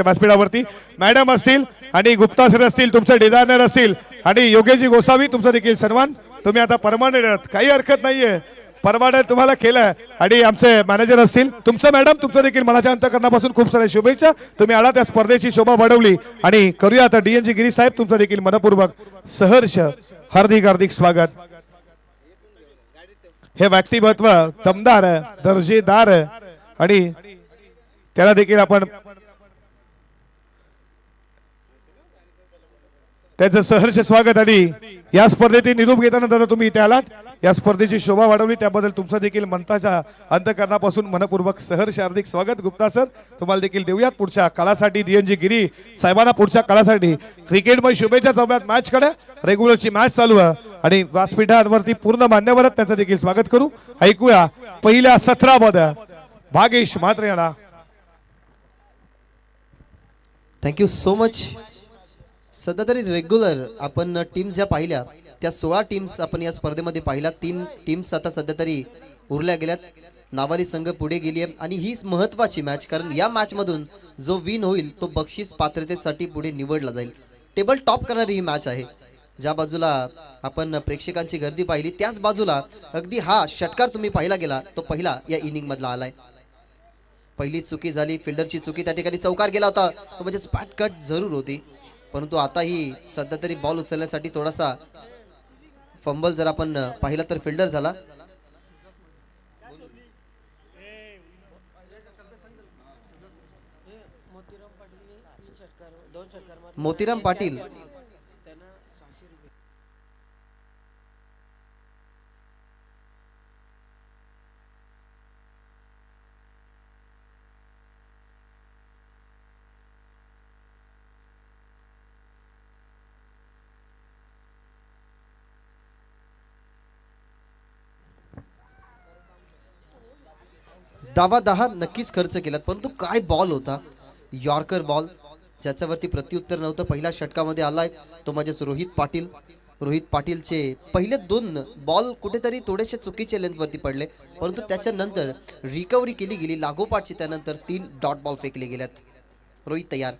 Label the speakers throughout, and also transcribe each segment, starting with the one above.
Speaker 1: व्यासपीठावरती madam असतील आणि Gupta sir असतील, तुमचे डिझायनर असतील आणि योगेशजी गोसावी तुमचा देखील सन्मान. तुम्ही आता परमनंट काही हरकत नाहीये, परमनंट तुम्हाला केलं. आणि आमचे मॅनेजर असतील, तुमचं मॅडम तुमचं देखील मनाच्या अंतःकरणापासून खूप साऱ्या शुभेच्छा. तुम्ही आला त्या स्पर्धेची शोभा वाढवली. आणि करूया आता डीएनजी गिरी साहेब तुमचं देखील मनपूर्वक सहर्ष हार्दिक हार्दिक स्वागत. हे व्यक्तिमत्व दमदार दर्जेदार आणि त्याला देखील आपण त्याचं सहर्ष स्वागत. आणि या स्पर्धेतील निरोप घेताना दादा तुम्ही इथे आलात, या स्पर्धेची शोभा वाढवली त्याबद्दल तुमचं देखील मनताच्या अंतःकरणापासून मनपूर्वक सहर्ष हार्दिक स्वागत. गुप्ता सर तुम्हाला देखील देऊयात पुढच्या काळासाठी. डीएनजी गिरी साहेबांना पुढच्या काळासाठी क्रिकेटमध्ये शुभेच्छा. चौव्यात मॅच कडे रेग्युलरची मॅच चालू आहे आणि व्यासपीठावरती पूर्ण मान्यवर त्याचं देखील स्वागत करू. ऐकूया पहिल्या 17 मध्ये भागेश मात्र यांना.
Speaker 2: Thank you so much. सध्या तरी रेग्युलर आपण टीम्स ज्या पाहिल्या त्या 16 टीम्स आपण या स्पर्धेमध्ये पाहिल्या. 3 टीम्स आता सध्या तरी उरल्या गेल्यात. नावाली संघ पुढे गेली आहे आणि हीच महत्त्वाची मॅच, कारण या मॅचमधून जो विन होईल तो बक्षीस पात्रतेसाठी पुढे निवडला जाईल. टेबल टॉप करणारी ही मॅच आहे. ज्या बाजूला आपण प्रेक्षकांची गर्दी पाहिली त्याच बाजूला अगदी हा षटकार तुम्ही पाहिला गेला तो पहिला या इनिंग मधला आलाय. पहिली चुकी झाली, फिल्डरची चुकी, त्या ठिकाणी चौकार गेला होता तो म्हणजे स्पॅट कट जरूर होती. परंतु आता ही सध्या तरी बॉल उचलण्यासाठी थोडासा फंबल जर आपण पाहिला तर फिल्डर झाला. मोतीराम पाटील दावा 10 नक्कीच खर्च केलात, परंतु काय बॉल होता. यॉर्कर बॉल ज्याच्यावरती प्रत्युत्तर नव्हतं. पहिल्या षटकामध्ये आलाय तो म्हणजेच रोहित पाटील. रोहित पाटीलचे पहिले 2 बॉल कुठेतरी थोडेसे चुकीचे लेंथवरती पडले, परंतु त्याच्यानंतर रिकव्हरी केली गेली लागोपाठची. त्यानंतर 3 डॉट बॉल फेकले गेल्यात. रोहित तयार.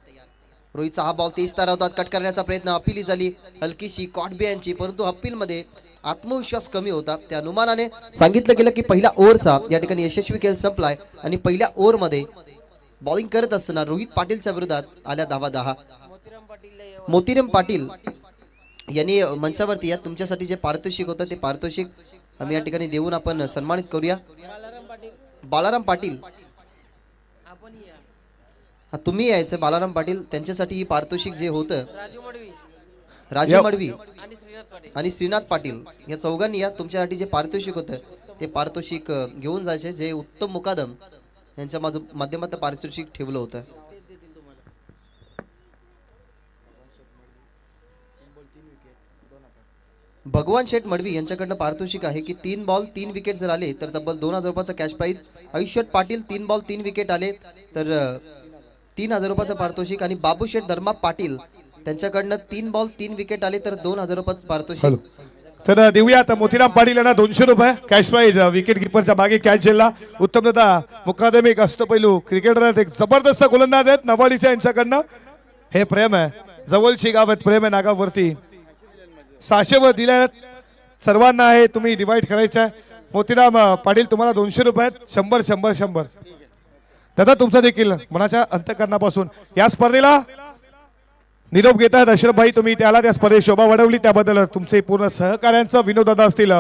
Speaker 2: रोहितचा हा बॉल 23 होता. कट करण्याचा प्रयत्न, अपील झाली हलकीशी कॉटबे यांची, परंतु अपीलमध्ये आत्मविश्वास कमी होता. त्या अनुमानाने सांगितलं गेलं की पहिल्या ओव्हरचा या ठिकाणी यशस्वी खेळ संपलाय आणि पहिल्या ओव्हरमध्ये बॉलिंग करत असताना रोहित पाटीलच्या विरोधात आल्या धावा 10. मोतीराम पाटील यांनी मंचावरती या तुमच्यासाठी जे पारितोषिक होतं ते पारितोषिक आम्ही या ठिकाणी देऊन आपण सन्मानित करूया. बालाराम पाटील तुम्ही यायचं. बालाराम पाटील त्यांच्यासाठी ही पारितोषिक जे होतं राजू मडवी आणि श्रीनाथ पाटील या चौघांनी या तुमच्यासाठी जे पारितोषिक होतं ते पारितोषिक घेऊन जायचे, जे उत्तम मुकादम यांच्या माध्यमातून पारितोषिक ठेवलं होतं. भगवान शेठ मडवी यांच्याकडनं पारितोषिक आहे की 3 बॉल 3 विकेट जर आले तर तब्बल 2000 रुपयाचा कॅश प्राइज. आयुष्यट पाटील 3 बॉल 3 विकेट आले तर 3000 रुपयाचं पारितोषिक. आणि बाबू शेठ धर्मा पाटील त्यांच्याकडनं 3 बॉल 3 विकेट आले तर 2000 रुपयाचं पारितोषिक.
Speaker 1: तर देऊया आता मोतीराम पाटील यांना 200 रुपये कॅश प्राइज. विकेट किपरच्या मागे कॅच झेलला उत्तमदा मुकादम एक अष्टपैलू क्रिकेटर, एक जबरदस्त गोलंदाज आहेत नवालीच्या यांच्याकडनं. हे प्रेम आहे, जवळची गाव आहेत, प्रेम आहे नागावरती. 600 वर दिल्या सर्वांना आहे, तुम्ही डिवाइड करायचं. मोतीराम पाटील तुम्हाला 200 रुपये 100 100 100. दादा तुमचा देखील मनाच्या अंतःकरणापासून या स्पर्धेला निरोप घेत आहेत. अशरफ भाई तुम्ही त्याला त्या स्पर्धेत शोभा वाढवली त्याबद्दल तुमचे पूर्ण सहकार्यांचं, विनोद दादा असतील,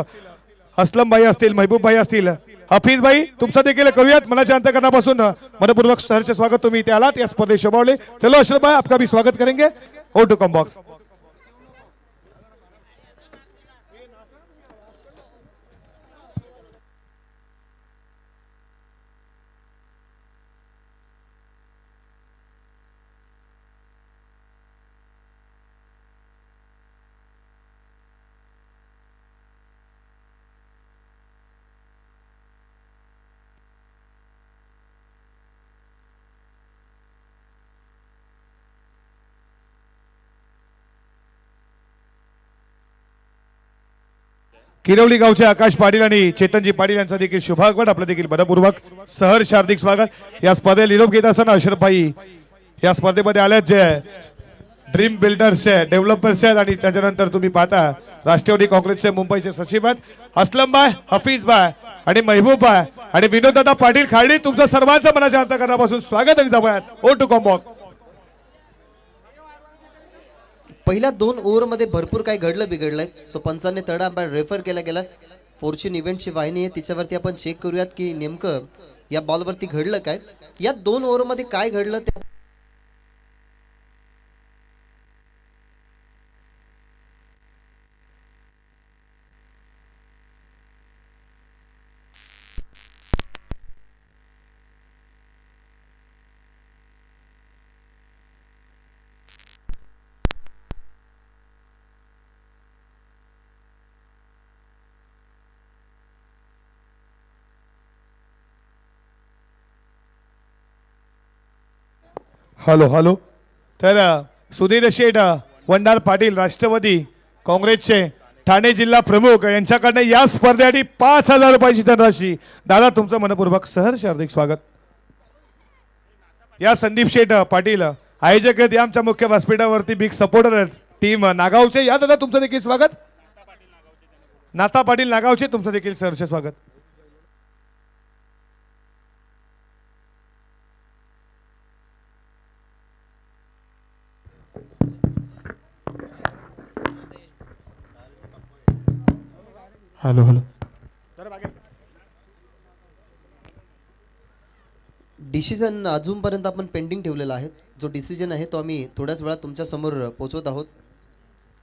Speaker 1: असलम भाई असतील, महबूब भाई असतील, हफीज भाई तुमचं देखील करूयात मनाच्या अंतःकरणापासून मनपूर्वक सहर्ष स्वागत. तुम्ही त्याला त्या स्पर्धेत शोभावले. चलो अशरफ भाई आपका भी स्वागत करेंगे. O to come box. किरवली गावचे आकाश पाटील आणि चेतनजी पाटील यांचा देखील शुभागमन. आपलं देखील मनपूर्वक सहर्ष हार्दिक स्वागत. या स्पर्धेला निरोप घेत असताना अशरफ भाई या स्पर्धेमध्ये आल्यात जे ड्रीम बिल्डर्स आहे, डेव्हलपर्स आहेत आणि त्याच्यानंतर तुम्ही पाहता राष्ट्रवादी काँग्रेसचे मुंबईचे सचिव आहेत असलम बाय, हफीज बाय आणि महबूब बाय आणि विनोददादा पाटील खाडी. तुमचं सर्वांचं मनाच्या अंतःकरणापासून स्वागत आणि जाऊयात ओ टू कॉम्बॉक.
Speaker 2: पहिल्या 2 ओव्हरमध्ये भरपूर काही घडलं बिघडलंय. सो पंचांनी तडा आपण रेफर केला गेला. फॉर्च्यून इव्हेंटची वाहिनी आहे तिच्यावरती आपण चेक करूयात की नेमकं या बॉलवरती घडलं काय. या 2 ओव्हरमध्ये काय घडलं ते
Speaker 1: हॅलो हॅलो. तर सुधीर शेठ वंडार पाटील राष्ट्रवादी काँग्रेसचे ठाणे जिल्हा प्रमुख यांच्याकडनं या स्पर्धेसाठी 5,000 रुपयाची धनराशी. दादा तुमचं मनपूर्वक सहर्ष हार्दिक स्वागत. या संदीप शेठ पाटील आयोजक आहेत, या आमच्या मुख्य व्यासपीठावरती बिग सपोर्टर आहेत टीम नागावचे. या दादा तुमचं देखील स्वागत. नाता पाटील नागावचे तुमचं देखील सहर्ष स्वागत. Hello hello.
Speaker 2: डिसिजन अजूनपर्यंत आपण पेंडिंग ठेवलेला आहे. जो डिसिजन आहे तो आम्ही थोड्याच वेळात तुमच्या समोर पोहोचवत आहोत.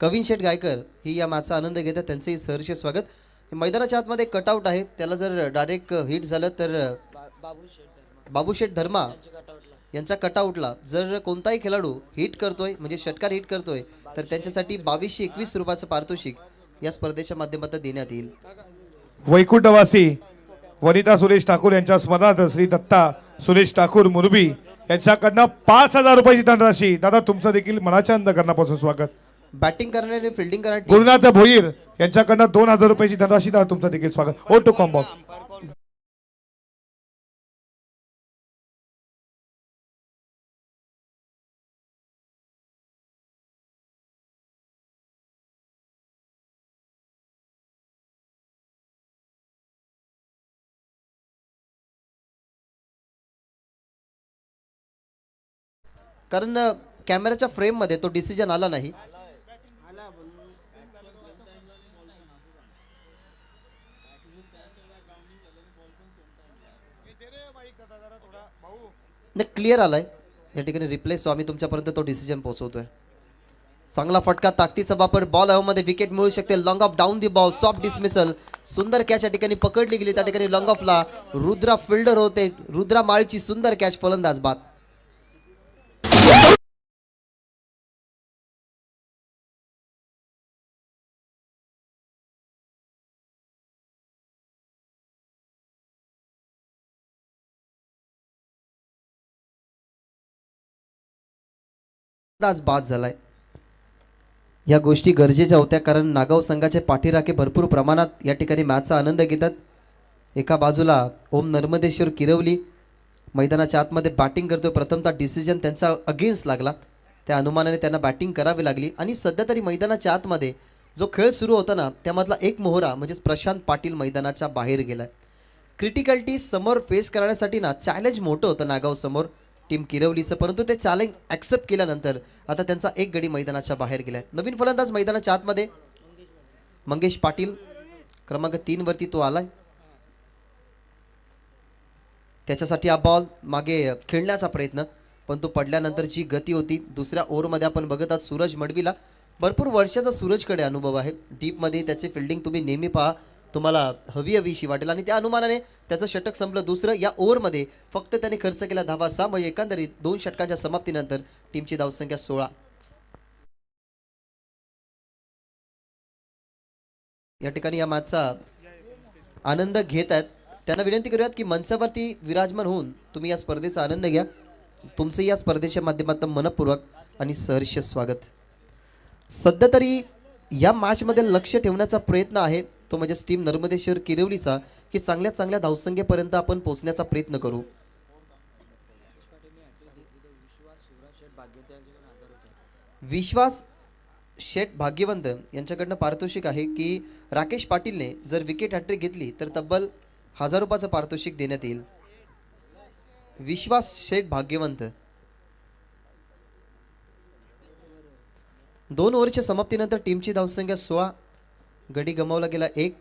Speaker 2: कविन शेठ गायकर ही या मॅचचा आनंद घेतात, त्यांचंही सहर्ष स्वागत. मैदानाच्या आतमध्ये कटआउट आहे, त्याला जर डायरेक्ट हिट झालं तर बाबूशेठ धर्मा यांच्या कटआउटला जर कोणताही खेळाडू हिट करतोय म्हणजे षटकार हिट करतोय तर त्यांच्यासाठी 2221 रुपयाचं पारितोषिक या स्पर्धेच्या माध्यमातून देण्यात येईल.
Speaker 1: वैकुंठवासी वनिता सुरेश ठाकूर यांच्या स्मरणार्थ श्री दत्ता सुरेश ठाकूर मुरबी यांच्याकडनं 5,000 रुपयाची धनराशी. दादा तुमचं देखील मनाच्या अंतःकरणापासून स्वागत.
Speaker 2: बॅटिंग करणारे फिल्डिंग करणारे
Speaker 1: गुरुनाथ भोईर यांच्याकडनं 2,000 रुपयाची धनराशी. दादा तुमचं देखील स्वागत. ओ टू कॉम्बॉक.
Speaker 2: कारण कॅमेराच्या फ्रेम मध्ये तो डिसिजन आला नाही. क्लिअर आलाय या ठिकाणी रिप्ले. सो आम्ही तुमच्यापर्यंत तो डिसिजन पोहोचवतोय. चांगला फटका, ताकदीचा वापर, बॉल हवेमध्ये विकेट मिळू शकते. Long of down the ball, soft dismissal, सुंदर कॅच या ठिकाणी पकडली गेली. त्या ठिकाणी लॉंग ऑफला रुद्रा फिल्डर होते. रुद्रा माळीची सुंदर कॅच, फलंदाज बाद. बाद झालाय. या गोष्टी गरजेच्या होत्या कारण नागाव संघाचे पाठीराखे भरपूर प्रमाणात या ठिकाणी मॅचचा आनंद घेतात. एका बाजूला ओम नर्मदेश्वर किरवली मैदानाच्या आतमध्ये बॅटिंग करतोय. प्रथमतः डिसिजन त्यांचा अगेन्स्ट लागला, त्या अनुमानाने त्यांना बॅटिंग करावी लागली. आणि सध्या तरी मैदानाच्या आतमध्ये जो खेळ सुरू होता ना त्यामधला एक मोहरा म्हणजेच प्रशांत पाटील मैदानाच्या बाहेर गेलाय. क्रिटिकलिटी समोर फेस करण्यासाठी ना चॅलेंज मोठं होतं नागाव समोर टीम किरवलीचं, परंतु ते चॅलेंज ॲक्सेप्ट केल्यानंतर आता त्यांचा एक गडी मैदानाच्या बाहेर गेलाय. नवीन फलंदाज मैदानाच्या आतमध्ये मंगेश पाटील क्रमांक 3 वरती तो आलाय. त्याच्यासाठी हा बॉल मागे खेळण्याचा प्रयत्न, पण तो पडल्यानंतर जी गती होती. दुसऱ्या ओव्हरमध्ये आपण बघत आहात सूरज मडवीला. भरपूर वर्षाचा सूरजकडे अनुभव आहे. डीपमध्ये त्याचे फिल्डिंग तुम्ही नेहमी पहा, तुम्हाला हवीशी वाटेल. आणि त्या अनुमानाने त्याचं षटक संपलं दुसरं. या ओव्हरमध्ये फक्त त्याने खर्च केला धावा 6, म्हणजे एकंदरीत 2 षटकांच्या समाप्तीनंतर टीमची धावसंख्या 16. या ठिकाणी या मॅचचा आनंद घेत आहेत. त्यांना विनंती करूयात की मंचावरती विराजमान होऊन तुम्ही या स्पर्धेचा आनंद घ्या. तुमचं या स्पर्धेच्या माध्यमातून मनपूर्वक आणि सहर्ष स्वागत. सध्या तरी या मॅचमध्ये लक्ष ठेवण्याचा प्रयत्न आहे तो म्हणजे टीम नर्मदेश्वर किरवलीचा, की चांगल्या चांगल्या धावसंख्येपर्यंत आपण पोहोचण्याचा प्रयत्न करू. विश्वास शेठ भाग्यवंत यांच्याकडनं पारितोषिक आहे की राकेश पाटीलने जर विकेट हॅट्रिक घेतली तर तब्बल 1000 रुपयाचं पारितोषिक देण्यात येईल. विश्वास शेठ भाग्यवंत. 2 ओव्हरच्या समाप्तीनंतर टीमची धावसंख्या 16, गडी गमावला गेला 1.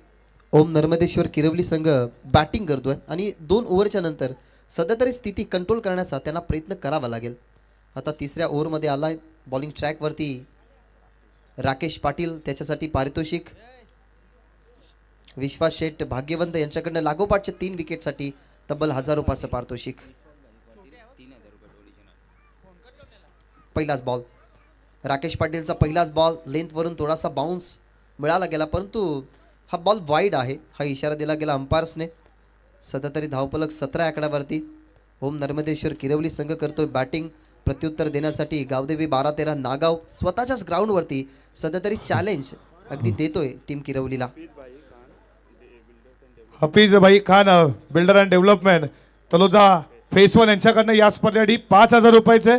Speaker 2: ओम नर्मदेश्वर किरवली संघ बॅटिंग करतोय आणि 2 ओव्हरच्या नंतर सध्या तरी स्थिती कंट्रोल करण्याचा त्यांना प्रयत्न करावा लागेल. आता तिसऱ्या ओव्हरमध्ये आलाय बॉलिंग ट्रॅकवरती राकेश पाटील, त्याच्यासाठी पारितोषिक विश्वास शेठ भाग्यवंत यांच्याकडनं लागोपाठच्या 3 विकेटसाठी तब्बल 1000 रुपयाचं पारितोषिक. पहिलाच बॉल राकेश पाटीलचा पहिलाच बॉल लेंथवरून थोडासा बाउन्स मिळाला गेला, परंतु हा बॉल वाईड आहे हा इशारा दिला गेला अंपायर्सने. सध्या तरी धावफलक 17 आकड्यावरती. ओम नर्मदेश्वर किरवली संघ करतोय बॅटिंग. प्रत्युत्तर देण्यासाठी गावदेवी 12-13 नागाव स्वतःच्याच ग्राउंडवरती सध्या तरी चॅलेंज अगदी देतोय टीम किरवलीला.
Speaker 1: हफीज भाई Khan builder and development Taloja face 1 यांच्याकडनं या स्पर्धेसाठी 5000 रुपयाचे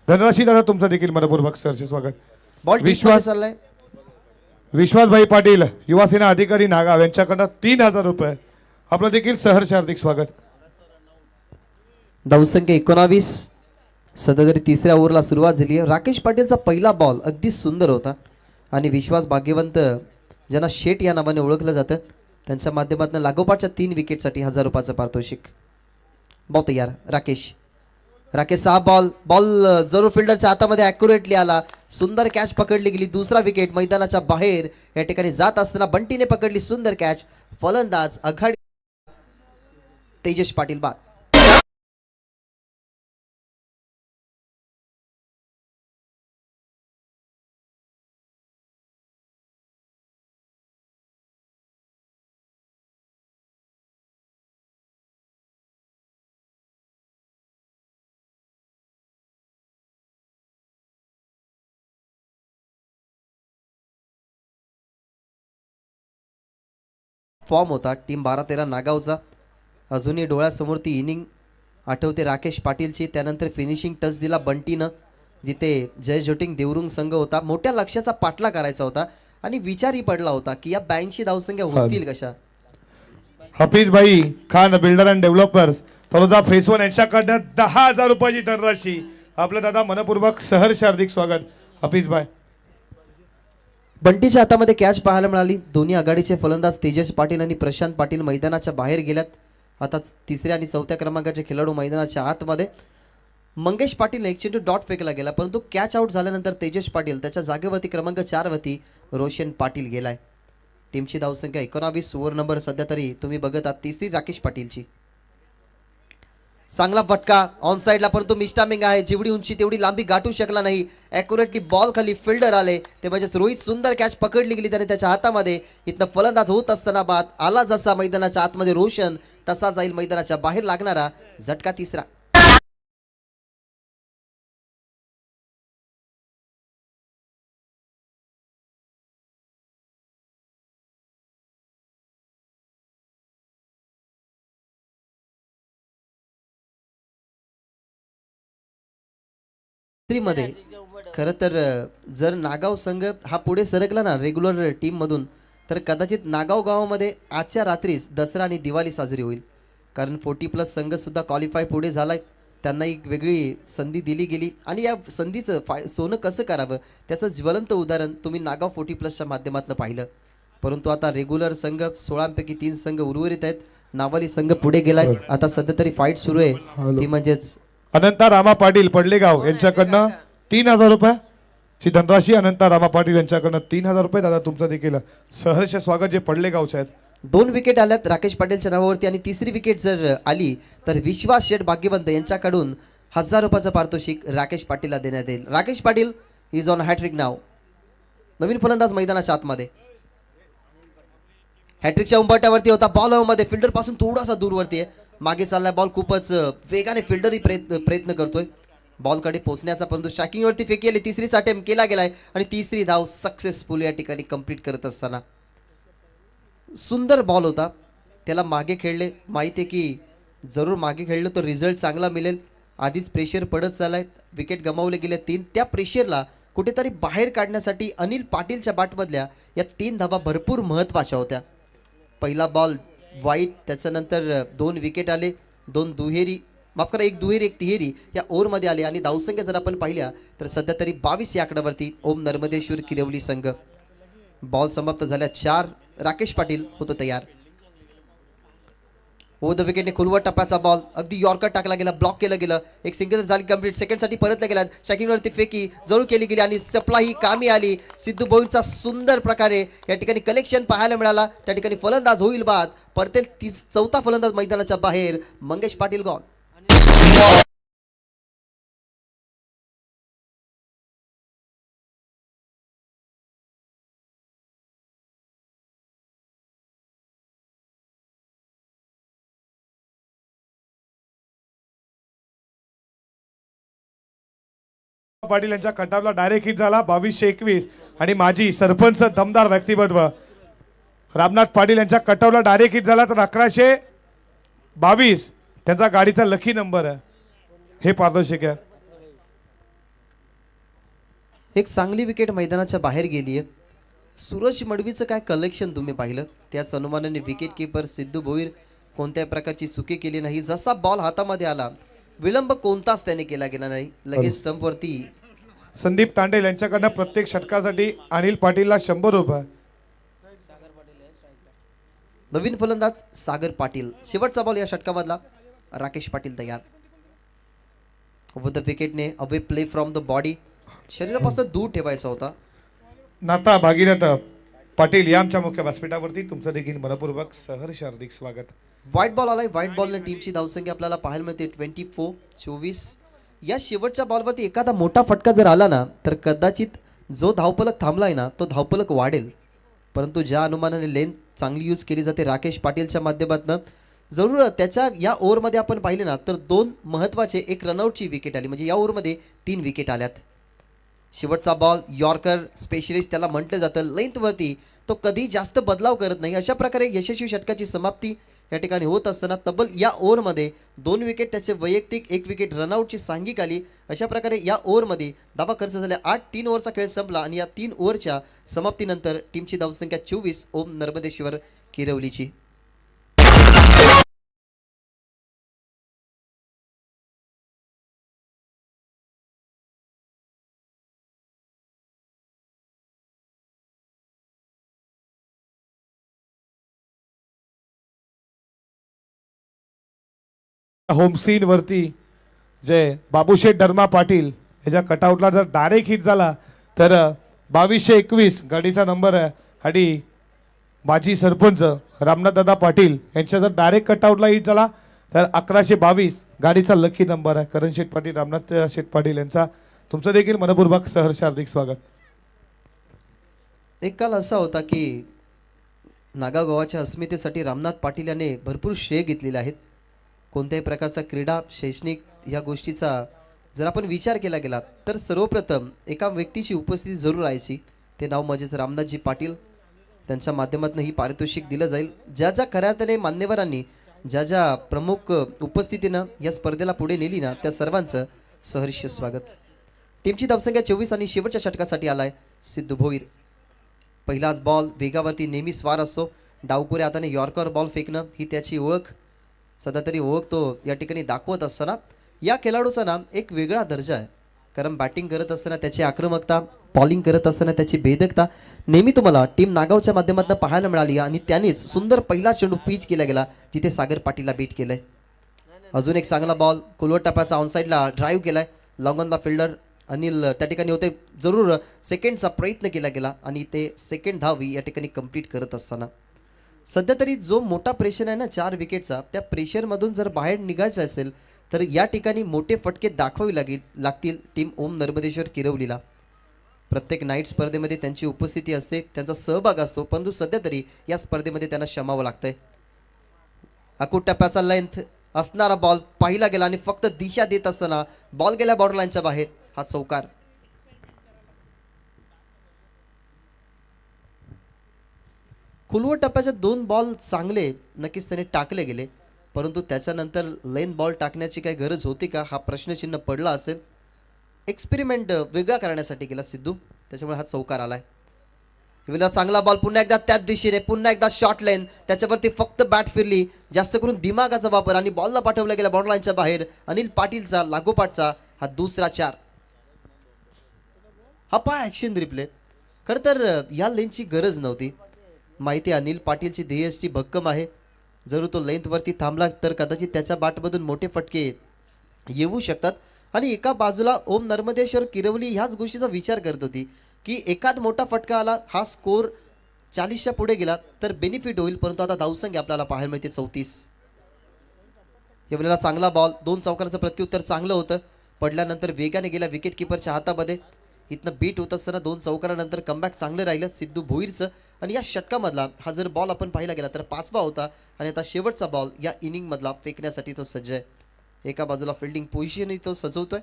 Speaker 1: धनराशी. दादा तुमचं देखील मनपूर्वक सरचे स्वागत.
Speaker 2: बॉल
Speaker 1: विश्वास
Speaker 2: चाललाय.
Speaker 1: विश्वासभाई पाटील युवा सेना अधिकारी नागाव यांच्याकडनं 3000 रुपये. आपलं देखील सहर्ष हार्दिक स्वागत.
Speaker 2: धावसंख्या 19. सध्या तरी तिसऱ्या ओव्हरला सुरुवात झाली आहे. राकेश पाटीलचा पहिला बॉल अगदी सुंदर होता आणि विश्वास भाग्यवंत ज्यांना शेट या नावाने ओळखलं जातं त्यांच्या माध्यमातून लागोपाठच्या 3 विकेटसाठी 1000 रुपयाचं पारितोषिक. बॉल तयार. राकेश हा बॉल जरूर फिल्डरच्या हातामध्ये ॲक्युरेटली आला. सुंदर कॅच पकडली गेली. दुसरा विकेट मैदानाच्या बाहेर या ठिकाणी जात असताना बंटीने पकडली सुंदर कॅच. फलंदाज आघाडी तेजस पाटील बाद. फॉर्म होता टीम 12-13 नागावचा. अजूनही डोळ्यासमोर ती इनिंग आठवते राकेश पाटीलची. त्यानंतर फिनिशिंग टच दिला बंटीनं, जिथे जय जोटिंग देवरुंग संघ होता. मोठ्या लक्ष्याचा पाठला करायचा होता आणि विचारही पडला होता की या 82 धावसंख्या होतील कशा.
Speaker 1: हफीज भाई Khan builder and developers Taloja face 1 यांच्याकडनं 10,000 रुपयाची धनराशी. आपलं दादा मनपूर्वक सहर्ष हार्दिक स्वागत. हफीज भाई
Speaker 2: बंटीच्या हातामध्ये कॅच पाहायला मिळाली. दोन्ही आघाडीचे फलंदाज तेजस पाटील आणि प्रशांत पाटील मैदानाच्या बाहेर गेल्यात. आता तिसऱ्या आणि चौथ्या क्रमांकाचे खेळाडू मैदानाच्या आतमध्ये. मंगेश पाटीलने एक चेंडू डॉट फेकला गेला, परंतु कॅच आउट झाल्यानंतर तेजस पाटील त्याच्या जागेवरती क्रमांक 4 वरती रोशन पाटील गेलाय. टीमची धावसंख्या 19. ओव्हर नंबर सध्या तरी तुम्ही बघत आहात तिसरी राकेश पाटीलची. चांगला फटका ऑन साईडला, परंतु मिस्टामिंग आहे. जेवढी उंची तेवढी लांबी गाठू शकला नाही. ॲक्युरेटली बॉल खाली फिल्डर आले ते म्हणजेच रोहित. सुंदर कॅच पकडली गेली त्याने त्याच्या हातामध्ये. इथनं फलंदाज होत असताना बाद आला जसा मैदानाच्या आतमध्ये रोशन तसा जाईल मैदानाच्या बाहेर लागणारा झटका तिसरा. मध्ये खरं तर जर नागाव संघ हा पुढे सरकला ना रेग्युलर टीम मधून तर कदाचित नागाव गावामध्ये आजच्या रात्रीच दसरा आणि दिवाळी साजरी होईल. कारण 40+ संघ सुद्धा क्वालिफाय पुढे झालाय. त्यांना एक वेगळी संधी दिली गेली आणि या संधीचं सोनं कसं करावं त्याचं ज्वलंत उदाहरण तुम्ही नागाव 40+च्या माध्यमातून पाहिलं. परंतु आता रेग्युलर संघ 16 पैकी 3 संघ उर्वरित आहेत. नावाली संघ पुढे गेलाय. आता सध्या तरी फाईट सुरू आहे ती म्हणजेच
Speaker 1: अनंता रामा पाटील पडलेगाव यांच्याकडनं 3000 रुपयाची धनराशी. अनंता रामा पाटील यांच्याकडनं 3000 रुपये. दादा तुमचं देखील सहर्ष स्वागत जे पडलेगावचे आहेत.
Speaker 2: 2 विकेट आल्यात राकेश पाटीलच्या नावावरती आणि तिसरी विकेट जर आली तर विश्वास शेठ भाग्यवंत यांच्याकडून 1000 रुपयाचं पारितोषिक राकेश पाटीलला देण्यात येईल. Rakesh Patil is on hat-trick नाव. नवीन फलंदाज मैदानाच्या आतमध्ये. हॅट्रिकच्या उंबरट्यावरती होता. बॉल मध्ये फिल्डर पासून थोडासा दूरवरती आहे. मागे चाललाय बॉल. खूपच वेगाने फिल्डरही प्रयत्न करतोय बॉलकडे पोहोचण्याचा, परंतु स्ट्रायकिंगवरती फेकेली. तिसरीचा अटेम्प्ट केला गेलाय आणि तिसरी धाव सक्सेसफुल या ठिकाणी कंप्लीट करत असताना. सुंदर बॉल होता. त्याला मागे खेळले. माहिती आहे की जरूर मागे खेळलं तर रिझल्ट चांगला मिळेल. आधीच प्रेशर पडत चाललाय, विकेट गमावले गेले 3. त्या प्रेशरला कुठेतरी बाहेर काढण्यासाठी अनिल पाटीलच्या बॅटमधल्या या 3 धावा भरपूर महत्त्वाच्या होत्या. पहिला बॉल वाईट, त्याच्यानंतर 2 विकेट आले, 2 दुहेरी, माफ करा, 1 दुहेरी 1 तिहेरी या ओव्हरमध्ये आले आणि धावसंख्या जर आपण पाहिल्या तर सध्या तरी 22 या आकड्यावरती ओम नर्मदेश्वर किरवली संघ. बॉल समाप्त झाल्या 4. राकेश पाटील होतो तयार. ओव्हर द विकेटने खुलवट टप्प्याचा बॉल अगदी यॉर्कर टाकला गेला, ब्लॉक केलं गेलं, एक सिंगल झाली कंप्लीट. सेकंडसाठी परतला गेला, स्ट्रायकिंगवरती फेकी जरूर केली गेली आणि सप्लाय ही कामी आली. सिद्धू भोईरचा सुंदर प्रकारे या ठिकाणी कलेक्शन पाहायला मिळाला. त्या ठिकाणी फलंदाज होईल बाद, परतेल 4था फलंदाज मैदानाच्या बाहेर. मंगेश पाटील गॉन.
Speaker 1: पाटील यांच्या कटावला डायरेक्ट हिट झाला 22-21 आणि माजी सरपंच दमदार व्यक्तिमत्व रामनाथ पाटील यांच्या कटावला डायरेक्ट हिट झाला तर 1122 त्यांचा गाडीचा लकी नंबर आहे. हे पारदर्शक आहे.
Speaker 2: एक चांगली विकेट मैदानाच्या बाहेर गेली आहे. सूरज मडवीचं काय कलेक्शन तुम्ही पाहिलं, त्याच अनुमानाने विकेट किपर सिद्धू भोईर कोणत्याही प्रकारची चुकी केली नाही. जसा बॉल हातामध्ये आला विलंब कोणताच त्याने केला गेला नाही. लगेच स्टंपवरती
Speaker 1: संदीप तांडेल यांच्याकडनं प्रत्येक षटकासाठी अनिल पाटीलला 100 रुपये.
Speaker 2: नवीन फलंदाज सागर पाटील. शेवटचा बॉल या षटकामधला. राकेश पाटील तयार. ओव्हर द विकेटने away play from the body, शरीरापासून दूर ठेवायचा होता.
Speaker 1: नाता भागीरथ पाटील या आमच्या मुख्य व्यासपीठावरती तुमचं देखील मनपूर्वक सहर्ष हार्दिक स्वागत.
Speaker 2: व्हाईट बॉल आलाय. व्हाईट बॉलने टीमची धावसंख्या आपल्याला पाहायला मिळते 24-24. या शेवटच्या बॉलवरती एखादा मोठा फटका जर आला ना तर कदाचित जो धावपलक थांबलाय ना तो धावपलक वाढेल. परंतु ज्या अनुमानाने लेंथ चांगली यूज केली जाते राकेश पाटीलच्या माध्यमातून, जरूर त्याच्या या ओव्हरमध्ये आपण पाहिले ना तर 2 महत्त्वाचे, एक रनआउटची विकेट आली, म्हणजे या ओव्हरमध्ये 3 विकेट आल्यात. शेवटचा बॉल यॉर्कर स्पेशलिस्ट त्याला म्हटलं जातं. लेंथवरती तो कधी जास्त बदलाव करत नाही. अशा प्रकारे यशस्वी षटकाची समाप्ती या ठिकाणी होत असताना तब्बल या ओव्हरमध्ये 2 विकेट त्याचे वैयक्तिक, 1 विकेट रनआउटची सांघिक आली. अशा प्रकारे या ओव्हरमध्ये धावा खर्च झाल्या 8. 3 ओव्हरचा खेळ संपला आणि या 3 ओव्हरच्या समाप्तीनंतर टीमची धावसंख्या 24 ओम नर्मदेश्वर किरवलीची.
Speaker 1: होम सीन वरती जे बाबूशेठ डर्मा पाटील याच्या कटआउटला जर डायरेक्ट हिट झाला तर 2221 गाडीचा नंबर आहे आणि माजी सरपंच रामनाथदादा पाटील यांच्या जर डायरेक्ट कटआउटला हिट झाला तर 1122 गाडीचा लकी नंबर आहे. करण शेठ पाटील, रामनाथ शेठ पाटील यांचा तुमचं देखील मनपूर्वक सहर्ष हार्दिक स्वागत.
Speaker 2: एक काल असा होता की नागागावाच्या अस्मितेसाठी रामनाथ पाटील याने भरपूर श्रेय घेतलेले आहेत. कोणत्याही प्रकारचा क्रीडा, शैक्षणिक या गोष्टीचा जर आपण विचार केला गेला तर सर्वप्रथम एका व्यक्तीची उपस्थिती जरूर राहायची. ते नाव म्हणजेच रामनाथजी पाटील. त्यांच्या माध्यमातून ही पारितोषिक दिलं जाईल. ज्या ज्या खऱ्या अर्थाने मान्यवरांनी ज्या ज्या प्रमुख उपस्थितीनं या स्पर्धेला पुढे नेली ना त्या सर्वांचं सहर्ष स्वागत. टीमची धावसंख्या 24 आणि शेवटच्या षटकासाठी आलाय सिद्धू भोईर. पहिलाच बॉल वेगावरती नेहमी स्वार असतो. डावकुऱ्या हाताने यॉर्कर बॉल फेकणं ही त्याची ओळख, सध्या तरी ओळख तो या ठिकाणी दाखवत असताना या खेळाडूचा ना एक वेगळा दर्जा आहे. कारण बॅटिंग करत असताना त्याची आक्रमकता, बॉलिंग करत असताना त्याची भेदकता नेहमी तुम्हाला टीम नागावच्या माध्यमातून पाहायला मिळाली आणि त्यानेच सुंदर पहिला चेंडू पिच केला गेला जिथे सागर पाटीलला बीट केलंय. अजून एक चांगला बॉल कुलवट टप्प्याचा ऑनसाईडला ड्राईव्ह केलाय. लॉंगॉनला फिल्डर अनिल त्या ठिकाणी होते. जरूर सेकंडचा प्रयत्न केला गेला आणि ते सेकंड धावी या ठिकाणी कंप्लीट करत असताना सध्या तरी जो मोठा प्रेशर आहे ना 4 विकेटचा, त्या प्रेशरमधून जर बाहेर निघायचं असेल तर या ठिकाणी मोठे फटके दाखवावे लागतील टीम ओम नर्मदेश्वर किरवलीला. प्रत्येक नाईट स्पर्धेमध्ये त्यांची उपस्थिती असते, त्यांचा सहभाग असतो, परंतु सध्या तरी या स्पर्धेमध्ये त्यांना क्षमावं लागतंय. अकूट टप्प्याचा लेंथ असणारा बॉल पाहिला गेला आणि फक्त दिशा देत असताना बॉल गेल्या बॉर्डर लाईनच्या बाहेर. हा चौकार. खुलवट टप्प्याचे 2 बॉल चांगले नक्कीच त्याने टाकले गेले. परंतु त्याच्यानंतर लेन बॉल टाकण्याची काही गरज होती का हा प्रश्नचिन्ह पडला असेल. एक्सपेरिमेंट वेगळा करण्यासाठी केला सिद्धू, त्याच्यामुळे हा चौकार आलाय. विला चांगला बॉल पुन्हा एकदा त्याच दिशेने, पुन्हा एकदा शॉर्ट लाईन, त्याच्यावरती फक्त बॅट फिरली, जास्त करून दिमागाचा वापर आणि बॉलला पाठवला गेला बाउंड्री लाईनच्या बाहेर. अनिल पाटीलचा लागोपाठचा हा दुसरा 4. हा पहा ॲक्शन रिप्ले. खरं तर या लेनची गरज नव्हती. माहिती अनिल पाटीलची ध्येयष्टी भक्कम आहे. जर तो लेंथवरती थांबला तर कदाचित त्याच्या बॅटमधून मोठे फटके येऊ शकतात. आणि एका बाजूला ओम नर्मदेश्वर किरवली ह्याच गोष्टीचा विचार करत होती की एखाद मोठा फटका आला, हा स्कोर 40च्या पुढे गेला तर बेनिफिट होईल. परंतु आता धावसंख्या आपल्याला पाहायला मिळते 34. एवढ्याला चांगला बॉल, 2 चौकाराचं प्रत्युत्तर चांगलं होतं. पडल्यानंतर वेगाने गेला विकेट किपरच्या हातामध्ये. इथनं बीट होत असताना 2 चौकारानंतर कमबॅक चांगलं राहिलं सिद्धू भोईरचं. आणि या षटकामधला हा जर बॉल आपण पाहिला गेला तर 5वा होता आणि आता शेवटचा बॉल या इनिंगमधला फेकण्यासाठी तो सज्ज आहे. एका बाजूला फिल्डिंग पोझिशन तो सजवतोय.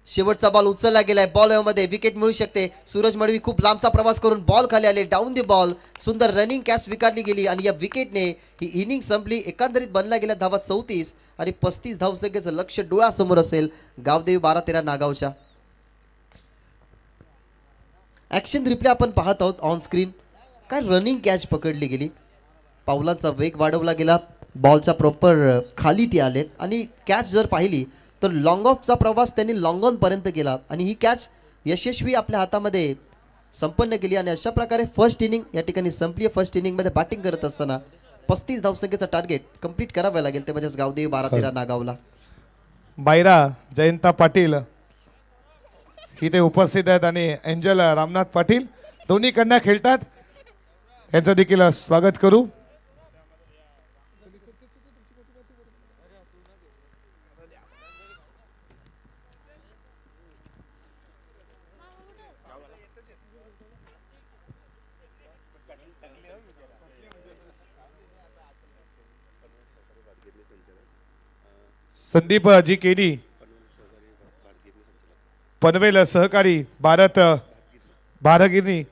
Speaker 2: शेवटचा बॉल उचलला गेलाय. बॉल मध्ये विकेट मिळू शकते. सूरज मडवी खूप लांबचा प्रवास करून बॉल खाली आले. डाऊन दी बॉल, सुंदर रनिंग कॅच स्वीकारली गेली आणि या विकेटने ही इनिंग संपली. एकंदरीत बनला गेल्या धावा 34 आणि 35 धावसंख्येचं लक्ष डोळ्यासमोर असेल गावदेवी 12-13 नागावच्या. ॲक्शन रिप्ले आपण पाहत आहोत ऑन स्क्रीन. काय रनिंग कॅच पकडली गेली, पावलांचा वेग वाढवला गेला, बॉलच्या प्रॉपर खाली ती आले आणि कॅच जर पाहिली तर लॉंग ऑफचा प्रवास त्यांनी लॉंग ऑन पर्यंत केला आणि ही कॅच यशस्वी आपल्या हातामध्ये संपन्न केली. आणि अशा प्रकारे फर्स्ट इनिंग या ठिकाणी संपली. फर्स्ट इनिंगमध्ये बॅटिंग करत असताना 35 धावसंख्येचं टार्गेट कंप्लीट करावं लागेल. ते म्हणजेच गावदेवी 12-13 नागावला.
Speaker 1: बायरा जयंता पाटील इथे उपस्थित आहेत आणि एंजल रामनाथ पाटील दोन्ही कन्या खेळतात. यांचं देखील स्वागत करू. संदीप जी केनी पनवेल सहकारी भातगिरणी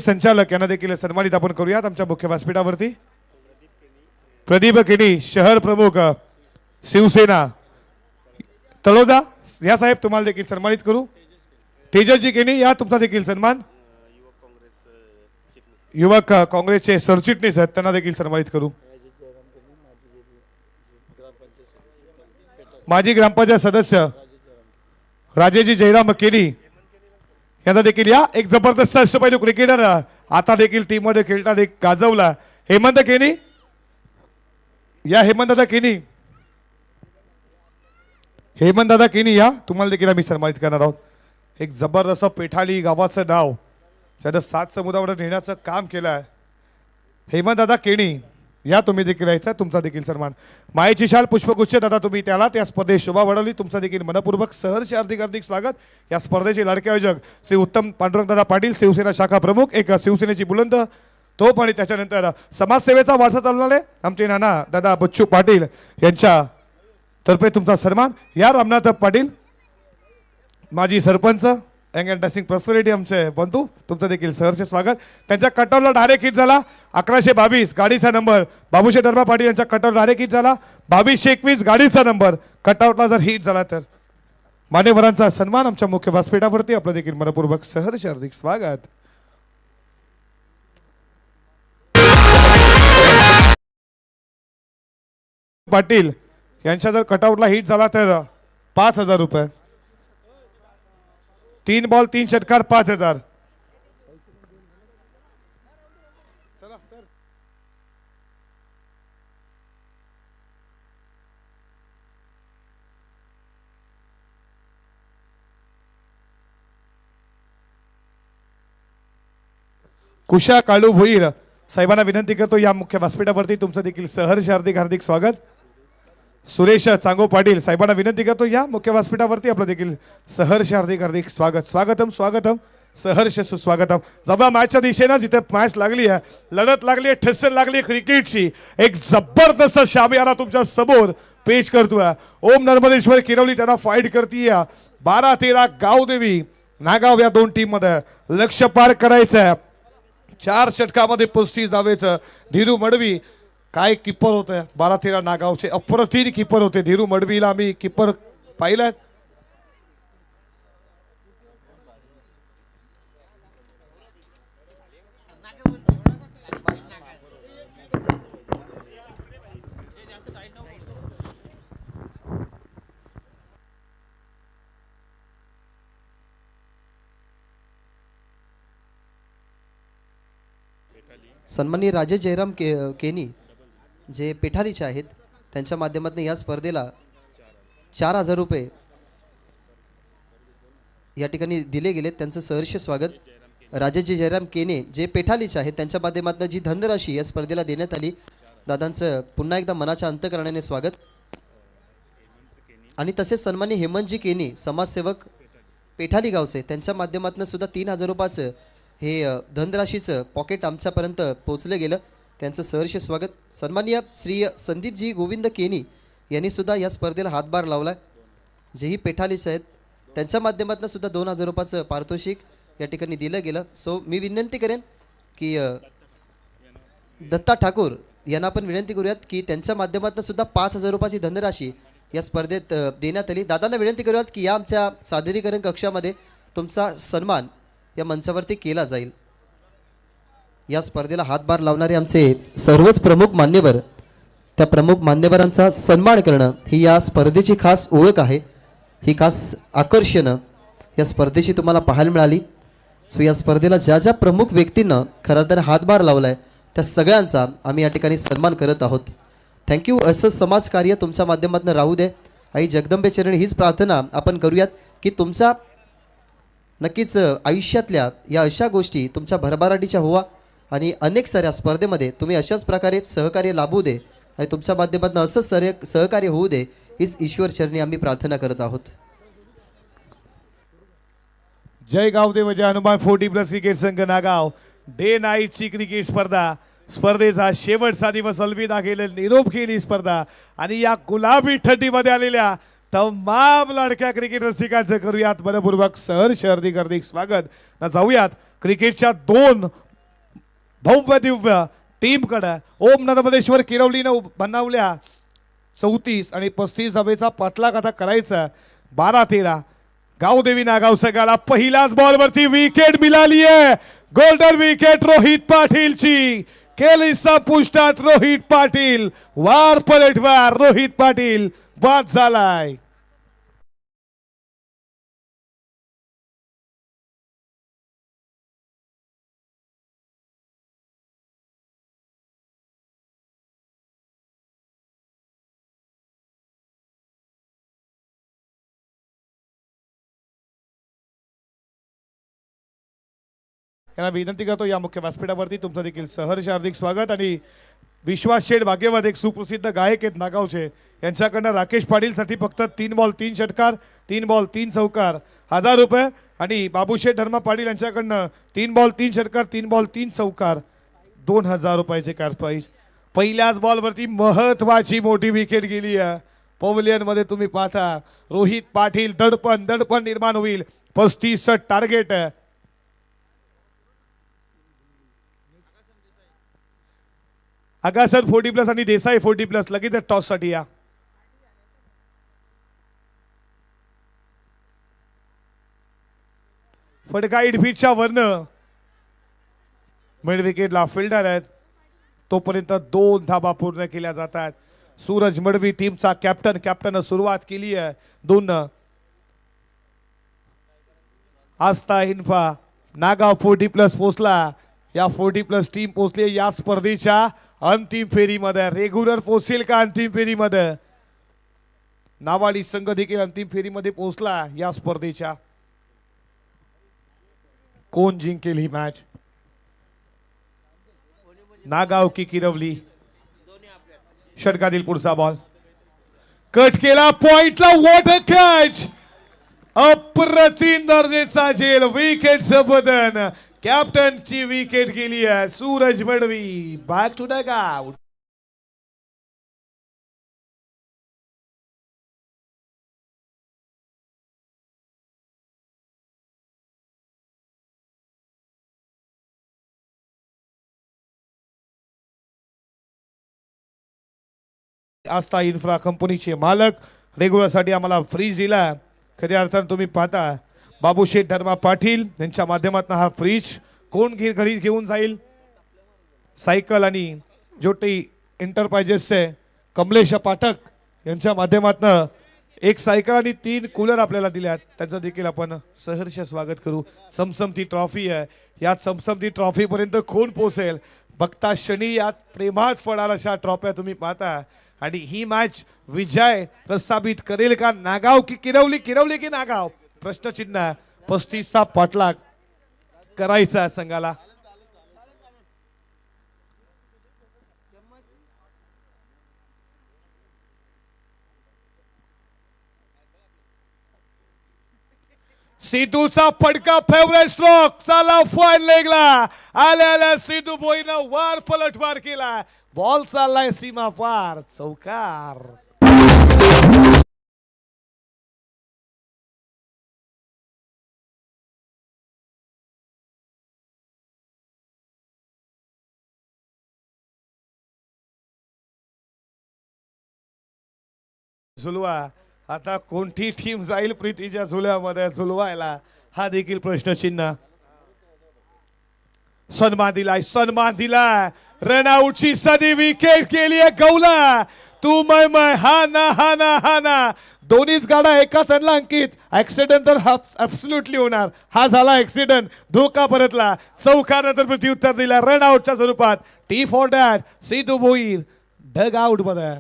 Speaker 1: संचालक यांना देखील सन्मानित आपण करूयात आमच्या मुख्य व्यासपीठावरती. प्रदीप केनी शहर प्रमुख शिवसेना तळोजा या साहेब तुम्हाला देखील सन्मानित करू. तेजसजी केनी या तुमचा देखील सन्मान. युवक काँग्रेसचे सरचिटणीस आहेत त्यांना देखील सन्मानित करू. माजी ग्रामपंचायत सदस्य राजेजी जयराम केनी यांना देखील या. एक जबरदस्त अष्टपैलू क्रिकेटर आता देखील टीम मध्ये खेळतात एक गाजवला हेमंत केनी या. हेमंत दादा केनी या तुम्हाला देखील आम्ही सन्मानित करणार आहोत. एक जबरदस्त पेठाली गावाचं नाव ज्यानं 7 समुद्रावर नेण्याचं काम केलं आहे. हेमंत दादा केनी या तुम्ही देखील यायचा तुमचा देखील सन्मान. मायेची शाल पुष्पगुच्छ दादा तुम्ही त्याला त्या स्पर्धेत शोभा वाढवली. तुमचा देखील मनपूर्वक सहर्ष हार्दिक स्वागत. या स्पर्धेचे लाडके आयोजक श्री उत्तम पांडुरंग दादा पाटील शिवसेना शाखा प्रमुख, एक शिवसेनेची बुलंद तोप आणि त्याच्यानंतर समाजसेवेचा वारसा चालवणारे आमचे नाना दादा बच्चू पाटील यांच्या तर्फे तुमचा सन्मान. या रामनाथ पाटील माजी sarpanch young and dressing personality आमचे बंधू तुमचं देखील सहर्ष स्वागत. त्यांच्या कटआउटला डायरेक्ट हिट झाला 1122 गाडीचा नंबर. बाबूशे धर्मा पाटील यांच्या कटआउट डायरेक्ट हिट झाला 2221 गाडीचा नंबर. कटआउटला जर हिट झाला तर मान्यवरांचा सन्मान आमच्या मुख्य व्यासपीठावरती आपलं देखील मनपूर्वक सहर्ष हार्दिक स्वागत. पाटील यांच्या जर कटआउटला हिट झाला तर 5000 रुपये. 3 बॉल 3 षटकार 5000. कुशा काळू भोईर साहेबांना विनंती करतो या मुख्य व्यासपीठावरती तुमचं देखील सहर्ष हार्दिक स्वागत. सुरेश चांगो पाटील साहेबांना विनंती करतो या मुख्य व्यासपीठावरती आपलं देखील सहर्ष हार्दिक स्वागत. स्वागतम सहर्ष सुस्वागतम. जबा मॅचच्या दिशेनं जिथे मॅच लागली आहे, लढत लागली आहे, ठस्सन लागली आहे क्रिकेटची, एक जबरदस्त शामियाना तुमच्या समोर पेश करतोय. ओम नर्मदेश्वर किरवली त्यांना फाईट करतीय. 12-13 गावदेवी नागाव या 2 टीम मध्ये लक्ष्य पार करायचं आहे. 4 षटकामध्ये 35 धावेचं धीरू मडवी काय किपर होते 12-13 नागावचे अप्रतिम किपर होते धीरू मडवीला आम्ही किपर पाहिलाय.
Speaker 2: सन्माननीय राजेश जयराम केनी जे पेठारीचे आहेत त्यांच्या माध्यमातून या स्पर्धेला 4,000 रुपये या ठिकाणी दिले गेले. त्यांचं सहर्ष स्वागत. राजेशजी जयराम केने जे पेठालीचे आहेत त्यांच्या माध्यमातून जी धनराशी या स्पर्धेला देण्यात आली दादांचं पुन्हा एकदा मनाच्या अंतकरणाने स्वागत. आणि तसेच सन्माननीय हेमंतजी केनी समाजसेवक पेठाली गावचे त्यांच्या माध्यमातून सुद्धा 3,000 रुपयाचं हे धनराशीचं पॉकेट आमच्यापर्यंत पोहोचलं गेलं. त्यांचं सहर्ष स्वागत. सन्माननीय श्री संदीपजी गोविंद केनी यांनी सुद्धा या स्पर्धेला हातभार लावला जेही पेठालीचे आहेत त्यांच्या माध्यमातून सुद्धा 2,000 रुपयाचं पारितोषिक या ठिकाणी दिलं गेलं. सो मी विनंती करेन की दत्ता ठाकूर यांना पण विनंती करूयात की त्यांच्या माध्यमातून सुद्धा 5,000 रुपयाची धनराशी या स्पर्धेत देण्यात आली. दादांना विनंती करूयात की या आमच्या सादरीकरण कक्षामध्ये तुमचा सन्मान या मंचावरती केला जाईल. या स्पर्धेला हातभार लावणारे आमचे सर्वच प्रमुख मान्यवर त्या प्रमुख मान्यवरांचा सन्मान करणं ही या स्पर्धेची खास ओळख आहे. ही खास आकर्षणं या स्पर्धेची तुम्हाला पाहायला मिळाली. सो या स्पर्धेला ज्या ज्या प्रमुख व्यक्तींना खरं तर हातभार लावला आहे त्या सगळ्यांचा आम्ही या ठिकाणी सन्मान करत आहोत. थँक्यू. असं समाजकार्य तुमच्या माध्यमातून राहू दे. आई जगदंबे चरणी हीच प्रार्थना आपण करूयात की तुमच्या नक्कीच आयुष्यातल्या या अशा गोष्टी तुमच्या भरभराटीच्या व्हावा आणि अनेक साऱ्या स्पर्धेमध्ये तुम्ही अशाच प्रकारे सहकार्य लाभू दे आणि तुमच्या माध्यमातून असंच सहकार्य होऊ दे हीच ईश्वर चरणी आम्ही प्रार्थना करत आहोत.
Speaker 1: जय गावदेव जय हनुमान 40+ क्रिकेट संघ नागाव डे नाईटची क्रिकेट स्पर्धेचा शेवटचा दिवस अलविदा केले निरोप केली स्पर्धा आणि या गुलाबी थंडीमध्ये आलेल्या तमाम लाडक्या क्रिकेट रसिकांचं करूयात मनपूर्वक सहर्ष हार्दिक स्वागत. ना जाऊयात क्रिकेटच्या 2 भव्य दिव्य टीमकडे. ओम नर्मदेश्वर किरवलीनं बनवल्या 34 आणि 35 धावेचा पाठलाग आता करायचा. 12-13 गावदेवी नागाव संघाला पहिल्याच बॉलवरती विकेट मिळाली आहे. गोल्डन विकेट रोहित पाटीलची केली संपुष्टात. रोहित पाटील वार पलटवार रोहित पाटील बाद झालाय. यांना विनंती करतो या मुख्य व्यासपीठावरती तुमचं देखील सहर्ष हार्दिक स्वागत. आणि विश्वास शेठ भाग्यवाद एक सुप्रसिद्ध गायक आहेत नागावचे यांच्याकडनं राकेश पाटीलसाठी फक्त 3 बॉल 3 षटकार 3 बॉल 3 चौकार 1,000 रुपये. आणि बाबूशेठ धर्मा पाटील यांच्याकडनं 3 बॉल 3 षटकार 3 बॉल 3 चौकार 2,000 रुपयाचे कॅश प्राईज. पहिल्याच बॉलवरती महत्वाची मोठी विकेट गेली आहे. पवेलियन मध्ये तुम्ही पाहता रोहित पाटील दडपण निर्माण होईल. 35 टार्गेट आहे. आगासर 40+ आणि देसाई 40+ लगेच टॉस साठी या. फटका इडफीटच्या वरन मिड विकेटला फिल्डर आहेत तोपर्यंत 2 धाबा पूर्ण केल्या जातात. सूरज मडवी टीमचा कॅप्टन सुरुवात केली आहे 2. आस्था इन्फा नागाव 40+ पोचला. या 40+ टीम पोचली या स्पर्धेच्या अंतिम फेरीमध्ये. रेग्युलर पोहोचेल का अंतिम फेरीमध्ये? नावाडी संघ देखील अंतिम फेरीमध्ये पोहोचला या स्पर्धेच्या. कोण जिंकेल ही मॅच? नागाव की किरवली? षटकातील पुढचा बॉल कट केला पॉइंटला. What a catch! अप्रतिम दर्जेचा झेल. विकेटचं बदन कॅप्टनची विकेट गेली आहे. Suraj Madvi back to the out. Astha infra कंपनीचे मालक रेग्युलरसाठी आम्हाला फ्रीज दिला. खऱ्या अर्थानं तुम्ही पाहता बाबूशेठ धर्मा पाटील यांच्या माध्यमातून हा फ्रीज कोण घरी घेऊन जाईल. सायकल आणि जोटी एंटरप्राइजेसचे कमलेश पाठक यांच्या माध्यमातून एक सायकल आणि 3 कूलर आपल्याला दिल्यात. त्याचं देखील आपण सहर्ष स्वागत करू. समसमती ट्रॉफी आहे. या समसमती ट्रॉफी पर्यंत कोण पोहोचेल बघता क्षणी यात प्रेमात फळाल अशा ट्रॉफ्या तुम्ही पाहता. आणि ही मॅच विजय प्रस्थापित करेल का नागाव की किरवली, किरवली की नागाव प्रश्नचिन्ह. 35चा पाठलाग करायचा संघाला. सिद्धूचा फटका फेवरेट स्ट्रोक चाला फाईन लेगला आल्या सिद्धू बोईनं वार पलटवार केला. बॉल चाललाय सीमा पार चौकार. झुलवा आता कोणती टीम जाईल प्रीतीच्या झुल्यामध्ये झुलवायला हा देखील प्रश्नचिन्ह. सन्मान दिलाय रनआउटची सदी विकेट केली आहे गौला. तू मै हा ना दोन्हीच गाडा एकाच रनला अंकित. ऍक्सिडेंट तर ऍब्सोल्युटली होणार. हा झाला ऍक्सिडेंट. धोका परतला. चौकारानंतर प्रत्युत्तर दिला रनआउटच्या स्वरूपात. T for that Siddhu Bhoir dugout मध्ये.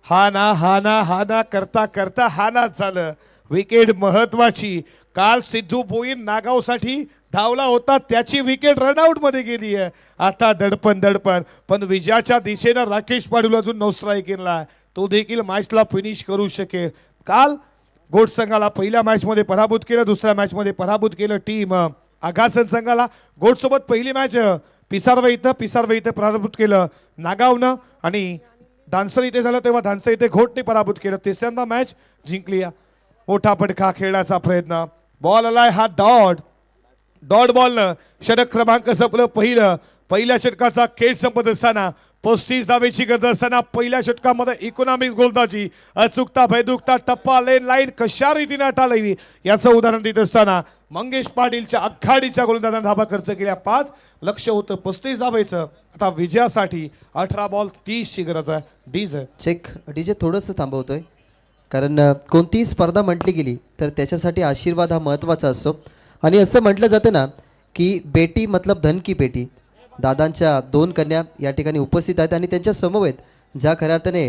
Speaker 1: हा ना करता करता हा ना झालं. विकेट महत्वाची. काल सिद्धू भोईर नागावसाठी धावला होता त्याची विकेट रनआउट मध्ये गेली आहे. आता दडपण पण विजयाच्या दिशेनं राकेश पाटील अजून 9 स्ट्राईक केला. तो देखील मॅचला फिनिश करू शकेल. काल गोट संघाला पहिल्या मॅच मध्ये पराभूत केलं. दुसऱ्या मॅच मध्ये पराभूत केलं टीम आगासन संघाला. गोट सोबत पहिली मॅच पिसारवे इथं पराभूत केलं नागावनं. आणि धानसर इथे झालं तेव्हा धानसर इथे घोटने पराभूत केलं. तिसऱ्यांदा मॅच जिंकली. मोठा फटका खेळण्याचा प्रयत्न. बॉल आलाय हा डॉट बॉलनं षटक क्रमांक संपलं पहिल्या षटकाचा खेळ संपत असताना 35 धावेची गरज असताना पहिल्या षटकामध्ये इकॉनॉमिक्स गोलंदाजी अचूकता भैदुकता टप्पा लाईन कशा रीतीने अटालावी याचं उदाहरण देत असताना मंगेश पाटीलच्या आघाडीच्या गोलंदाजांना धाबा खर्च केल्या. 5 लक्ष होतं 35 धावेचं. आता विजयासाठी 18 बॉल 30 ची गरज आहे. डीजे
Speaker 2: चेक डीजे थोडंसं थांबवतोय कारण कोणतीही स्पर्धा म्हटली गेली तर त्याच्यासाठी आशीर्वाद हा महत्त्वाचा असतो. आणि असं म्हटलं जातं ना की बेटी मतलब धन की बेटी. दादांच्या 2 कन्या या ठिकाणी उपस्थित आहेत आणि त्यांच्या समवेत ज्या खऱ्या अर्थाने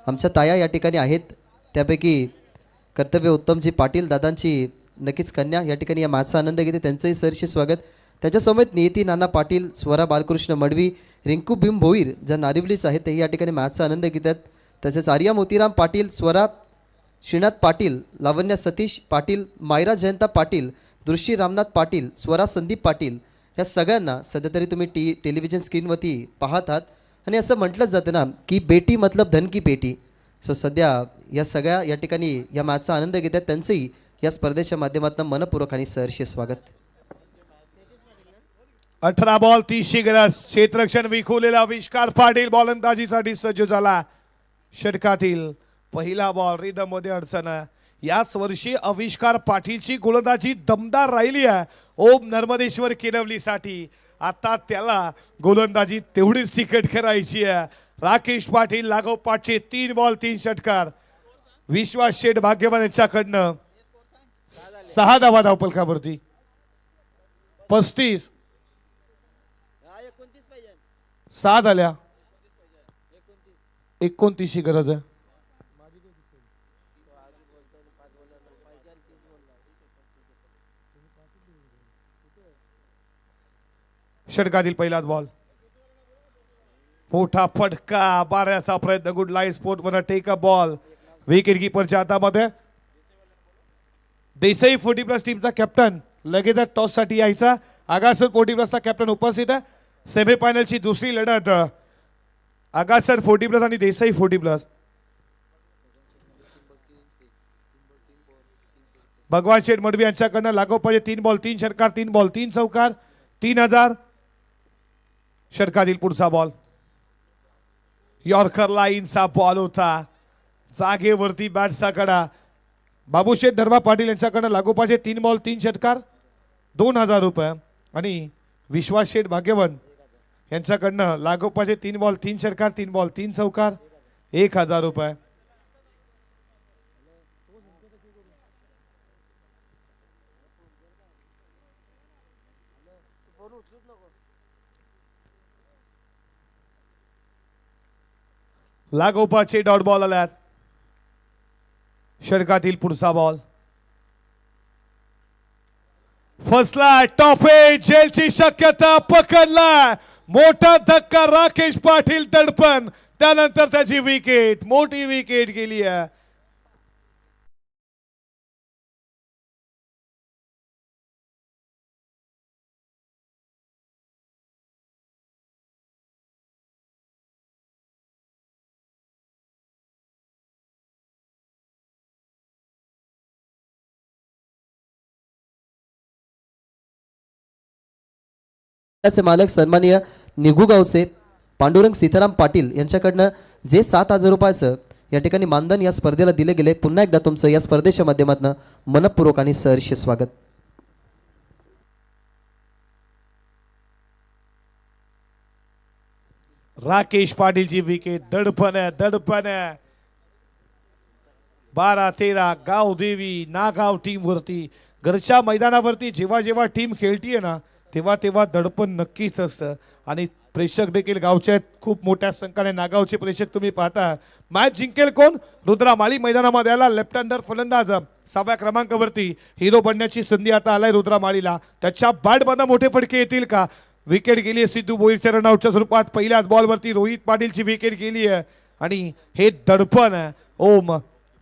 Speaker 2: आमच्या ताया या ठिकाणी आहेत त्यापैकी कर्तव्य उत्तमजी पाटील दादांची नक्कीच कन्या या ठिकाणी या मॅचचा आनंद घेते. त्यांचंही सरशी स्वागत. त्याच्यासमवेत नियती नाना पाटील, स्वरा बालकृष्ण मडवी, रिंकू भीम भोईर ज्या नारिवलीच आहेत तेही या ठिकाणी मॅचचा आनंद घेत आहेत. तसेच आर्या मोतीराम पाटील, स्वरा श्रीनाथ पाटील, लावण्या सतीश पाटील, मायरा जयंता पाटील, दृष्टी रामनाथ पाटील, स्वरा संदीप पाटील ह्या सगळ्यांना सध्या तरी तुम्ही टेलिव्हिजन स्क्रीनवरती पाहत आहात. आणि असं म्हटलंच जातं ना की बेटी मतलब धन की बेटी. सो सध्या या सगळ्या या ठिकाणी या मॅचचा आनंद घेत आहेत. त्यांचंही या स्पर्धेच्या माध्यमातून मनपूर्वक आणि सहर्षी स्वागत.
Speaker 1: 18 बॉल 30 ची गरज. क्षेत्ररक्षण विखुरलेला आविष्कार पाटील गोलंदाजीसाठी सज्ज झाला. षटकातील पहिला बॉल रिदम मध्ये अडचण. याच वर्षी आविष्कार पाटीलची गोलंदाजी दमदार राहिली आहे ओम नर्मदेश्वर किरवलीसाठी. आता त्याला गोलंदाजी तेवढीच तिखट करायची आहे. राकेश पाटील लागोपाठचे 3 बॉल 3 षटकार. विश्वास शेठ भाग्यवान यांच्याकडनं 6 धावा धावपलकावरती. 35 6 झाल्या. 29 ची गरज आहे. षटकातील पहिलाच बॉल. मोठा फटका बाऱ्याचा प्रयत्न. गुड लाईट स्पोर्ट वर टेक अ बॉल. विकेट किपरच्या हातामध्ये. देसाई 40+ टीमचा कॅप्टन लगेच टॉस साठी यायचा. आगासूर 40+ चा कॅप्टन उपस्थित आहे. सेमीफायनलची दुसरी लढत आगासर 40+ आणि देसाई 40+. भगवान शेठ मडवी यांच्याकडनं लागोपाठ 3 बॉल 3 षटकार 3 बॉल 3 चौकार 3000. षटकातील पुढचा बॉल यॉर्कर लाईनचा बॉल होता. जागेवरती बॅटचा कडा. बाबूशेठ धर्मा पाटील यांच्याकडनं लागोपाठ 3 बॉल 3 षटकार 2000 रुपये. आणि विश्वास शेठ भाग्यवन यांच्याकडनं लागोपाठ 3 बॉल 3 षटकार 3 बॉल 3 चौकार 1000 रुपये. लागोपाठचे डॉट बॉल आल्यात. षटकातील पुढचा बॉल फसला. टॉप एज जेलची शक्यता पकडला. मोठा धक्का राकेश पाटील तडपण. त्यानंतर त्याची विकेट. मोठी विकेट गेली आहे.
Speaker 2: त्याचे मालक सन्माननीय निघूगावचे पांडुरंग सीताराम पाटील यांच्याकडनं जे 7000 रुपयाचं या ठिकाणी मानधन या स्पर्धेला दिले गेले. पुन्हा एकदा तुमचं या स्पर्धेच्या माध्यमातून मनपूर्वक आणि सहर्ष स्वागत.
Speaker 1: राकेश पाटीलची विकेट. दडपण आहे दडपण आहे. 12-13 गावदेवी नागाव टीम वरती. घरच्या मैदानावरती जेव्हा जेव्हा टीम खेळतीये ना तेव्हा तेव्हा दडपण नक्कीच असतं. आणि प्रेक्षक देखील गावचे आहेत. खूप मोठ्या संख्येने नागावचे प्रेक्षक तुम्ही पाहता. मॅच जिंकेल कोण? रुद्रा माळी मैदानामध्ये आला. लेफ्ट हँडर फलंदाज 6व्या क्रमांकावरती हिरो बनण्याची संधी आता आलाय रुद्रा माळीला. त्याच्या बॅटमधून मोठे फटके येतील का? विकेट गेली आहे सिद्धू बोईरच्या रनआउटच्या स्वरूपात. पहिल्याच बॉलवरती रोहित पाटीलची विकेट गेली आहे. आणि हे दडपण आहे ओम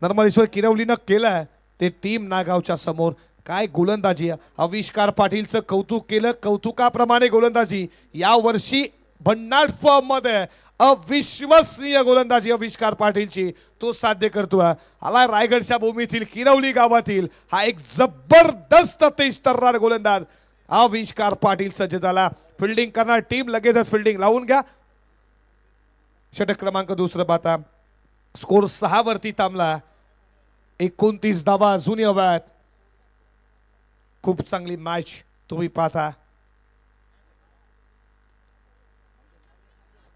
Speaker 1: नर्मदेश्वर किरवलीनं केलंय ते टीम नागावच्या समोर. काय गोलंदाजी. आविष्कार पाटीलचं कौतुक केलं. कौतुकाप्रमाणे गोलंदाजी. या वर्षी भन्नाट फॉर्म मध्ये अविश्वसनीय गोलंदाजी आविष्कार पाटीलची. तो साध्य करतोय. आला रायगडच्या भूमीतील किरवली गावातील हा एक जबरदस्त तेज तर्रार गोलंदाज आविष्कार पाटील सज्ज झाला. फिल्डिंग करणार टीम लगेचच फिल्डिंग लावून घ्या. षटक क्रमांक दुसरं पाहता. स्कोर 6 वरती थांबला. 29 धावा अजूनही हव्यात. खूप चांगली मॅच तुम्ही पाहता.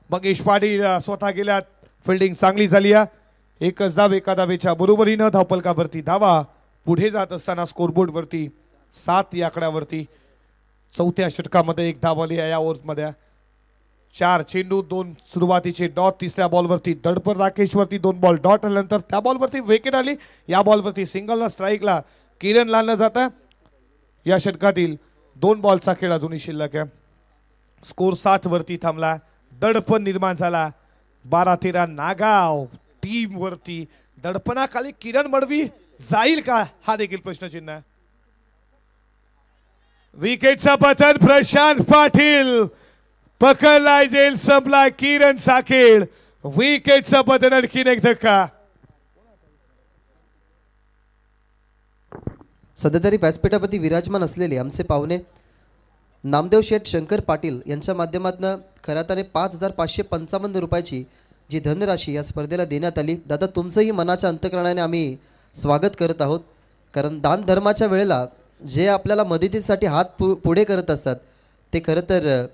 Speaker 1: मगेश पाटील स्वतः गेल्यात. फिल्डिंग चांगली झाली आहे. एकच धाव एका धावेच्या बरोबरीनं धावपलकावरती धावा पुढे जात असताना स्कोरबोर्ड वरती 7 या आकड्यावरती. चौथ्या षटकामध्ये 1 धाव आली या ओव्हरमध्ये. 4 चेंडू 2 सुरुवातीचे डॉट. तिसऱ्या बॉलवरती दडपण राकेशवरती 2 बॉल डॉट आल्यानंतर त्या बॉलवरती विकेट आली. या बॉलवरती सिंगलला स्ट्राईकला किरण लालनं जात आहे. या षटकातील 2 बॉलचा खेळ अजूनही शिल्लक आहे. स्कोर 7 वरती थांबला. दडपण निर्माण झाला. 12-13 नागाव टीम वरती. दडपणाखाली किरण मडवी जाईल का हा देखील प्रश्नचिन्ह आहे. विकेटचा पतन प्रशांत पाटील. पकडलाय जेल संपला किरणचा खेळ. विकेटचा पतन आणखीन एक धक्का.
Speaker 2: सध्या तरी व्यासपीठावरती विराजमान असलेले आमचे पाहुणे नामदेव शेठ शंकर पाटील यांच्या माध्यमातून खऱ्याताने 5555 रुपयाची जी धनराशी या स्पर्धेला देण्यात आली. दादा तुमचंही मनाच्या अंतकरणाने आम्ही स्वागत करत आहोत. कारण दान धर्माच्या वेळेला जे आपल्याला मदतीसाठी हात पुढे करत असतात ते खरं तर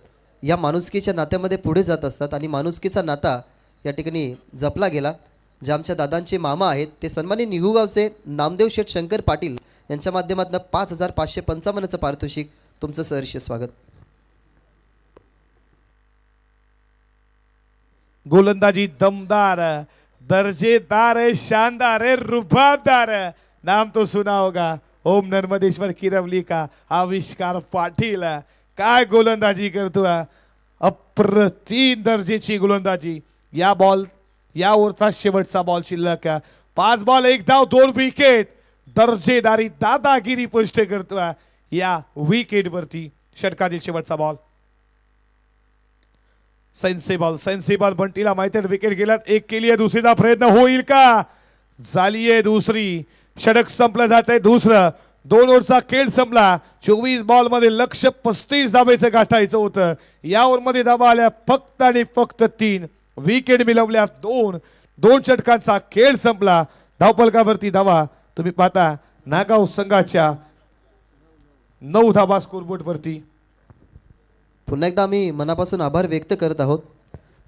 Speaker 2: या माणुसकीच्या नात्यामध्ये पुढे जात असतात. आणि माणुसकीचा नाता या ठिकाणी जपला गेला. जे आमच्या दादांचे मामा आहेत ते सन्माननीय निघूगावचे नामदेव शेठ शंकर पाटील यांच्या माध्यमातून 5555चं पारितोषिक. तुमचं सहर्ष स्वागत.
Speaker 1: गोलंदाजी दमदार दर्जेदार है, शानदार है, रुबाबदार है. नाम तो सुना होगा ओम नर्मदेश्वर किरवली का आविष्कार पाटील. काय गोलंदाजी करतोय. अप्रतिम दर्जेची गोलंदाजी. या ओव्हरचा शेवटचा बॉल शिल्लक. 5 बॉल 1 धाव 2 विकेट. दर्जेदारी दादागिरी पुष्ट करतोय या विकेट वरती. षटकातील शेवटचा बॉल सेन्सिबल बंटीला माहिती आहे विकेट गेल्यात, एक केली आहे, दुसरीचा प्रयत्न होईल का? झालीये दुसरी. षटक संपलं जात आहे दुसरं. 2 ओव्हरचा खेळ संपला. 24 बॉल मध्ये लक्ष 35 धावेचं गाठायचं होतं. या ओव्हर मध्ये धावा आल्या फक्त आणि फक्त 3. विकेट मिळवल्या 2 षटकांचा खेळ संपला. धावफलकावरती धावा तुम्ही पाहता नागाव संघाच्या 9 धावा स्कोरबोर्ड वरती.
Speaker 2: पुन्हा एकदा आम्ही मनापासून आभार व्यक्त करत आहोत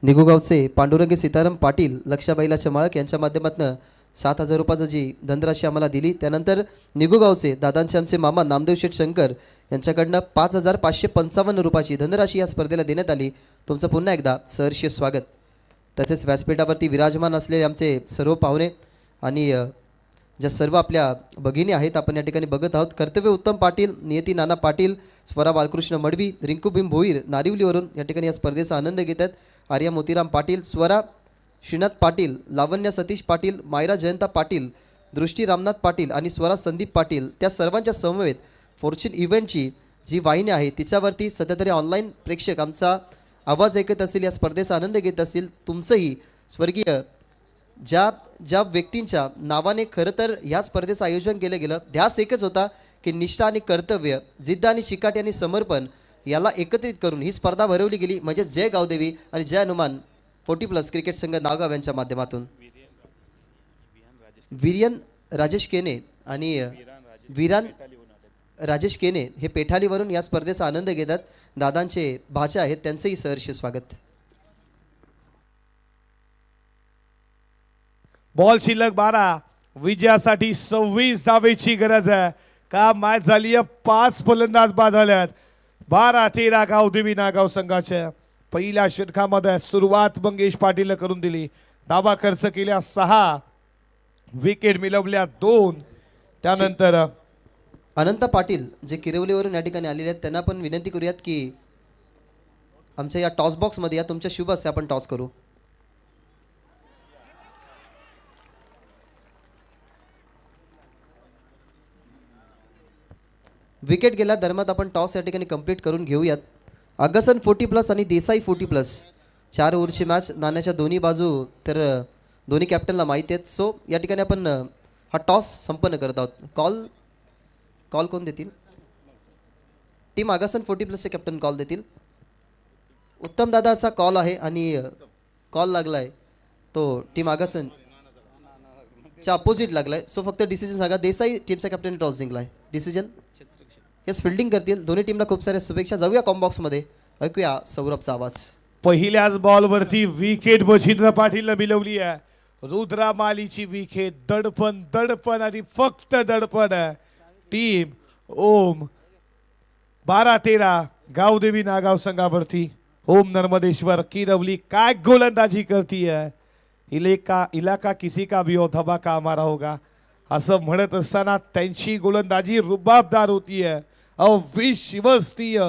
Speaker 2: निगुगावचे पांडुरंग सीताराम पाटील लक्षाबाईलाच्या माळक यांच्या माध्यमातून 7,000 रुपयाची जी धनराशी आम्हाला दिली. त्यानंतर निगुगावचे दादांचे आमचे मामा नामदेव शेठ शंकर यांच्याकडनं 5,555 रुपयाची धनराशी या स्पर्धेला देण्यात आली. तुमचं पुन्हा एकदा सहर्ष स्वागत. तसेच व्यासपीठावरती विराजमान असलेले आमचे सर्व पाहुणे आणि ज्या सर्व आपल्या भगिनी आहेत आपण या ठिकाणी बघत आहोत. कर्तव्य उत्तम पाटील, नियती नाना पाटील, स्वरा बालकृष्ण मडवी, रिंकू भीम भोईर नारिवलीवरून या ठिकाणी या स्पर्धेचा आनंद घेत आहेत. आर्या मोतीराम पाटील, स्वरा श्रीनाथ पाटील, लावण्य सतीश पाटील, मायरा जयंता पाटील, दृष्टी रामनाथ पाटील आणि स्वरा संदीप पाटील, त्या सर्वांच्या समवेत फॉर्च्यून इव्हेंटची जी वाहिनी आहे तिच्यावरती सध्या तरी ऑनलाईन प्रेक्षक आमचा आवाज ऐकत असतील, या स्पर्धेचा आनंद घेत असतील. तुमचंही स्वर्गीय ज्या व्यक्तींच्या नावाने खरं तर ह्या स्पर्धेचं आयोजन केलं गेलं, ध्यास एकच होता की निष्ठा आणि कर्तव्य, जिद्द आणि चिकाटी आणि समर्पण याला एकत्रित करून ही स्पर्धा भरवली गेली. म्हणजे जय गावदेवी आणि जय हनुमान 40+ क्रिकेट संघ नागाव यांच्या माध्यमातून वीरयन राजेश केने आणि वीरान राजेश केने हे पेठालीवरून या स्पर्धेचा आनंद घेतात. दादांचे भाचे आहेत, त्यांचंही सहर्ष स्वागत.
Speaker 1: बॉल शिल्लक 12. विजयासाठी 26 धावेची गरज आहे. का मॅच झाली आहे 5 फलंदाज बाद झाल्यात. 12-13 गावदेवी नागाव संघाच्या पहिल्या षटकामध्ये सुरुवात मंगेश पाटील करून दिली. धावा खर्च केल्या 6, विकेट मिळवल्या 2. त्यानंतर
Speaker 2: अनंत पाटील जे किरवलीवरून या ठिकाणी आलेले आहेत त्यांना पण विनंती करूयात की आमच्या या टॉस बॉक्समध्ये या तुमच्या शुभ असते आपण टॉस करू. विकेट गेल्या दरम्यान आपण टॉस या ठिकाणी कंप्लीट करून घेऊयात. अगसन 40+ आणि देसाई 40+, 4 ओव्हरची मॅच. नाण्याच्या दोन्ही बाजू तर दोन्ही कॅप्टनला माहिती आहेत. सो या ठिकाणी आपण हा टॉस संपन्न करत आहोत. कॉल कोण देतील? टीम अगसन 40+चे कॅप्टन कॉल देतील. उत्तम दादा असा कॉल आहे आणि कॉल लागला आहे तो टीम अगसन च्या अपोजिट लागलाय. सो फक्त डिसिजन सांगा. देसाई टीमचा कॅप्टन टॉस जिंकलाय. डिसिजन येस, फिल्डिंग करतील. दोन्ही टीमला खूप साऱ्या शुभेच्छा. जाऊया कॉम्बॉक्समध्ये, ऐकूया सौरभचा आवाज.
Speaker 1: पहिल्याच बॉलवरती विकेट मच्छिंद्र पाटीलला मिळवली आहे. रुद्रा मालीची विकेट. दडपण आणि फक्त दडपण आहे. टीम ओम 12-13 गावदेवी नागाव संघावरती. ओम नर्मदेश्वर किरवली काय गोलंदाजी करती है. इलाका किसी का भी हो धमाका हमारा होगा असं म्हणत असताना त्यांची गोलंदाजी रुबाबदार होती है. अविश्वसनीय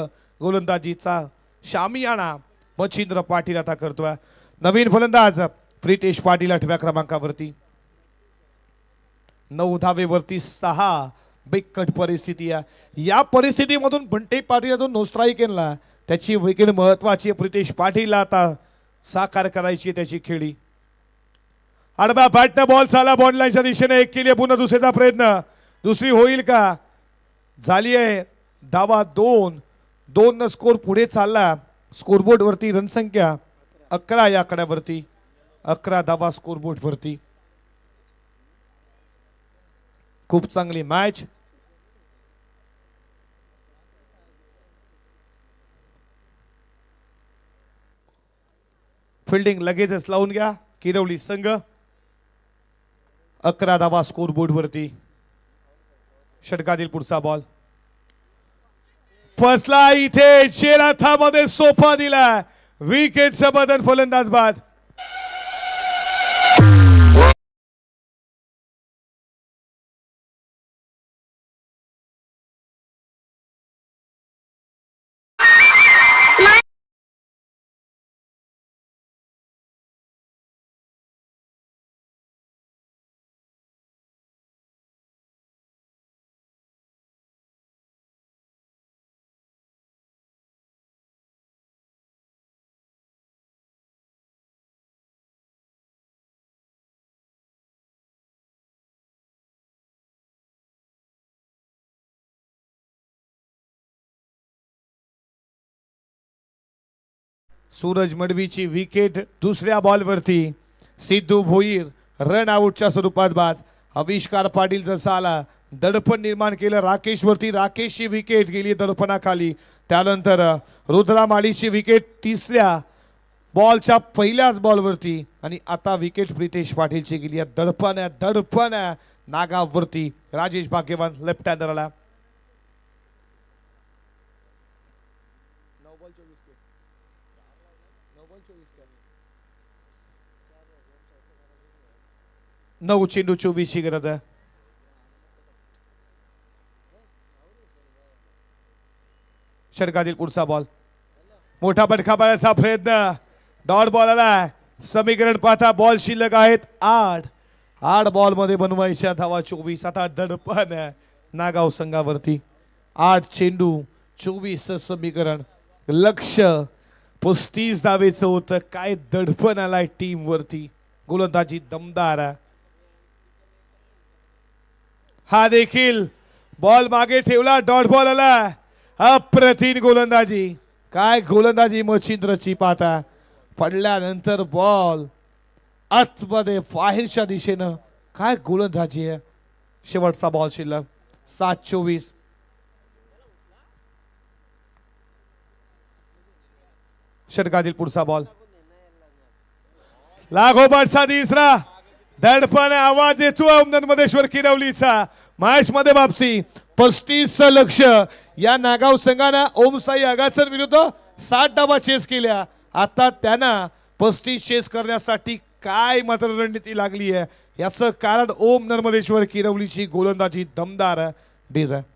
Speaker 1: गोलंदाजीचा शामियाना मच्छिंद्र पाटील आता करतोय. नवीन फलंदाज प्रितेश पाटील 8व्या क्रमांकावरती. 9 धावेवरती 6. बिकट परिस्थिती आहे. या परिस्थितीमधून बंटे पाटील जो नो स्ट्राईक केला त्याची विकेट महत्वाची आहे. प्रितेश पाटीलला आता साकार करायची त्याची खेळी. आडव्या बॅटने बॉल चाला बॉन्डलाईनच्या दिशेने. एक केली पुन्हा दुसऱ्याचा प्रयत्न. दुसरी होईल का? झाली आहे धावा 2 न स्कोर पुढे चालला. स्कोरबोर्ड वरती रणसंख्या 11 या आकड्यावरती. 11 धावा स्कोरबोर्ड वरती. खूप चांगली मॅच. फिल्डिंग लगेचच लावून घ्या. किरवली संघ 11 धावा स्कोरबोर्ड वरती. षटकातील पुढचा बॉल फसला इथे. चेराथामध्ये सोपा दिला. विकेटचं बदल, फलंदाज बाद. सूरज मडवीची विकेट दुसऱ्या बॉलवरती. सिद्धू भोईर रन आउटच्या स्वरूपात बाद. आविष्कार पाटील जसा आला दडपण निर्माण केलं राकेश वरती. राकेशची विकेट गेली दडपणाखाली. त्यानंतर रुद्रा माळीची विकेट तिसऱ्या बॉलच्या पहिल्याच बॉलवरती. आणि आता विकेट प्रितेश पाटीलची गेली दडपण नागावरती. राजेश भाग्यवान लेफ्ट हँडर आला. 9 चेंडू 24 ची गरज आहे. षटकातील पुढचा बॉल. मोठा फटका मारण्याचा प्रयत्न. डॉट बॉल आला. समीकरण पाहता बॉल शिल्लक आहेत 8 बॉल मध्ये बनवायच्या धावा 24. आता दडपण नागाव संघावरती. 8 चेंडू 24 समीकरण. लक्ष 35 धावेचं होतं. काय दडपण आलाय टीम वरती. गोलंदाजी दमदार. हा देखील बॉल मागे ठेवला. डॉट बॉल आला. अप्रतिम गोलंदाजी. काय गोलंदाजी मच्छिंद्रची पाहता. पडल्यानंतर बॉल आतमध्ये बाहेरच्या दिशेनं. काय गोलंदाजी आहे. शेवटचा बॉल शिल्लक 7-24. षटकातील पुढचा बॉल. लागोपाठचा तिसरा. दडपण आवाज येतो अहमदनमधेश्वर किरवलीचा. मॅच मध्ये वापसी. 35 लक्ष या नागाव संघानं ओमसाई आगासन विरुद्ध 60 धावा चेस केल्या. आता त्यांना 35 चेस करण्यासाठी काय मात्र रणनीती लागली आहे याचं कारण ओम नर्मदेश्वर किरवलीची गोलंदाजी दमदार डेज आहे.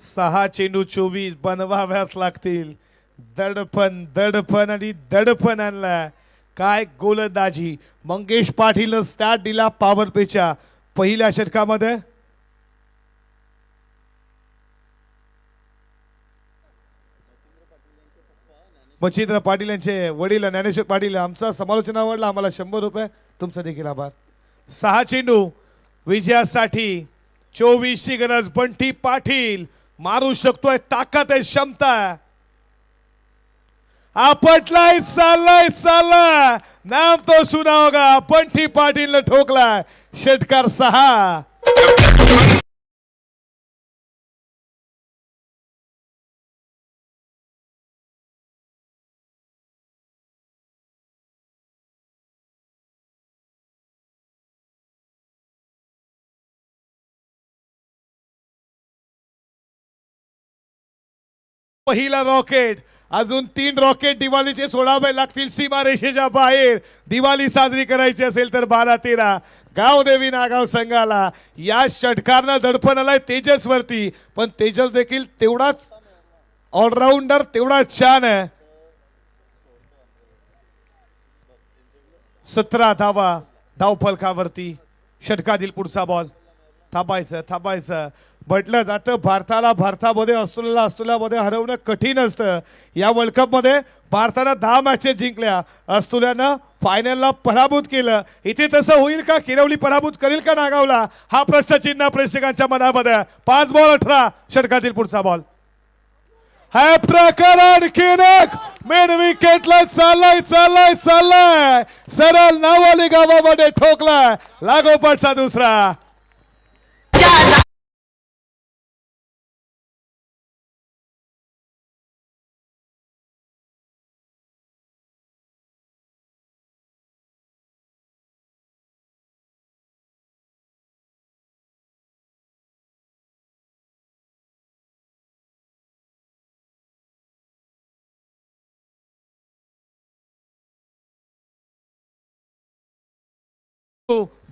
Speaker 1: सहा चेंडू 24 बनवाव्याच लागतील. दडपण आणि दडपण आणला. काय गोलंदाजी. मंगेश पाटील स्टार्ट दिला पॉवर प्लेच्या पहिल्या षटकामध्ये. मच्छिंद्र पाटील यांचे वडील ज्ञानेश्वर पाटील. आमचा समालोचन आवडला आम्हाला 100 रुपये. तुमचा देखील आभार. 6 चेंडू विजयासाठी 24 ची गरज. बंटी पाटील मारू शकतोय. ताकद आहे क्षमता. आपटलाय चालला नाम तो सुना होगा. बंटी पाटील ठोकला. षटकार 6. पहिला रॉकेट. अजून 3 रॉकेट दिवाळीचे सोडावे लागतील सीमारेषेच्या बाहेर. दिवाळी साजरी करायची असेल तर 12-13 गावदेवी नागाव संघाला. या षटकारनं दडपण आलाय तेजस वरती. पण तेजस देखील तेवढाच ऑलराऊंडर तेवढाच छान आहे. 17 धावा धावफलकावरती. षटकातील पुढचा बॉल. थांबायचं म्हटलं जातं भारतामध्ये ऑस्ट्रेलियामध्ये हरवणं कठीण असतं. या वर्ल्ड कप मध्ये भारतानं 10 मॅचेस जिंकल्या. ऑस्ट्रेलियानं फायनलला पराभूत केलं. इथे तसं होईल का. किरवली पराभूत करेल का नागावला. हा प्रश्नचिन्ह प्रेक्षकांच्या मनामध्ये. 5 बॉल 18. षटकातील पुढचा बॉल. हा प्रकार आणखीन एक मेन विकेटला चाललाय सरळ नावाली गावामध्ये ठोकलाय. लागोपाठचा दुसरा.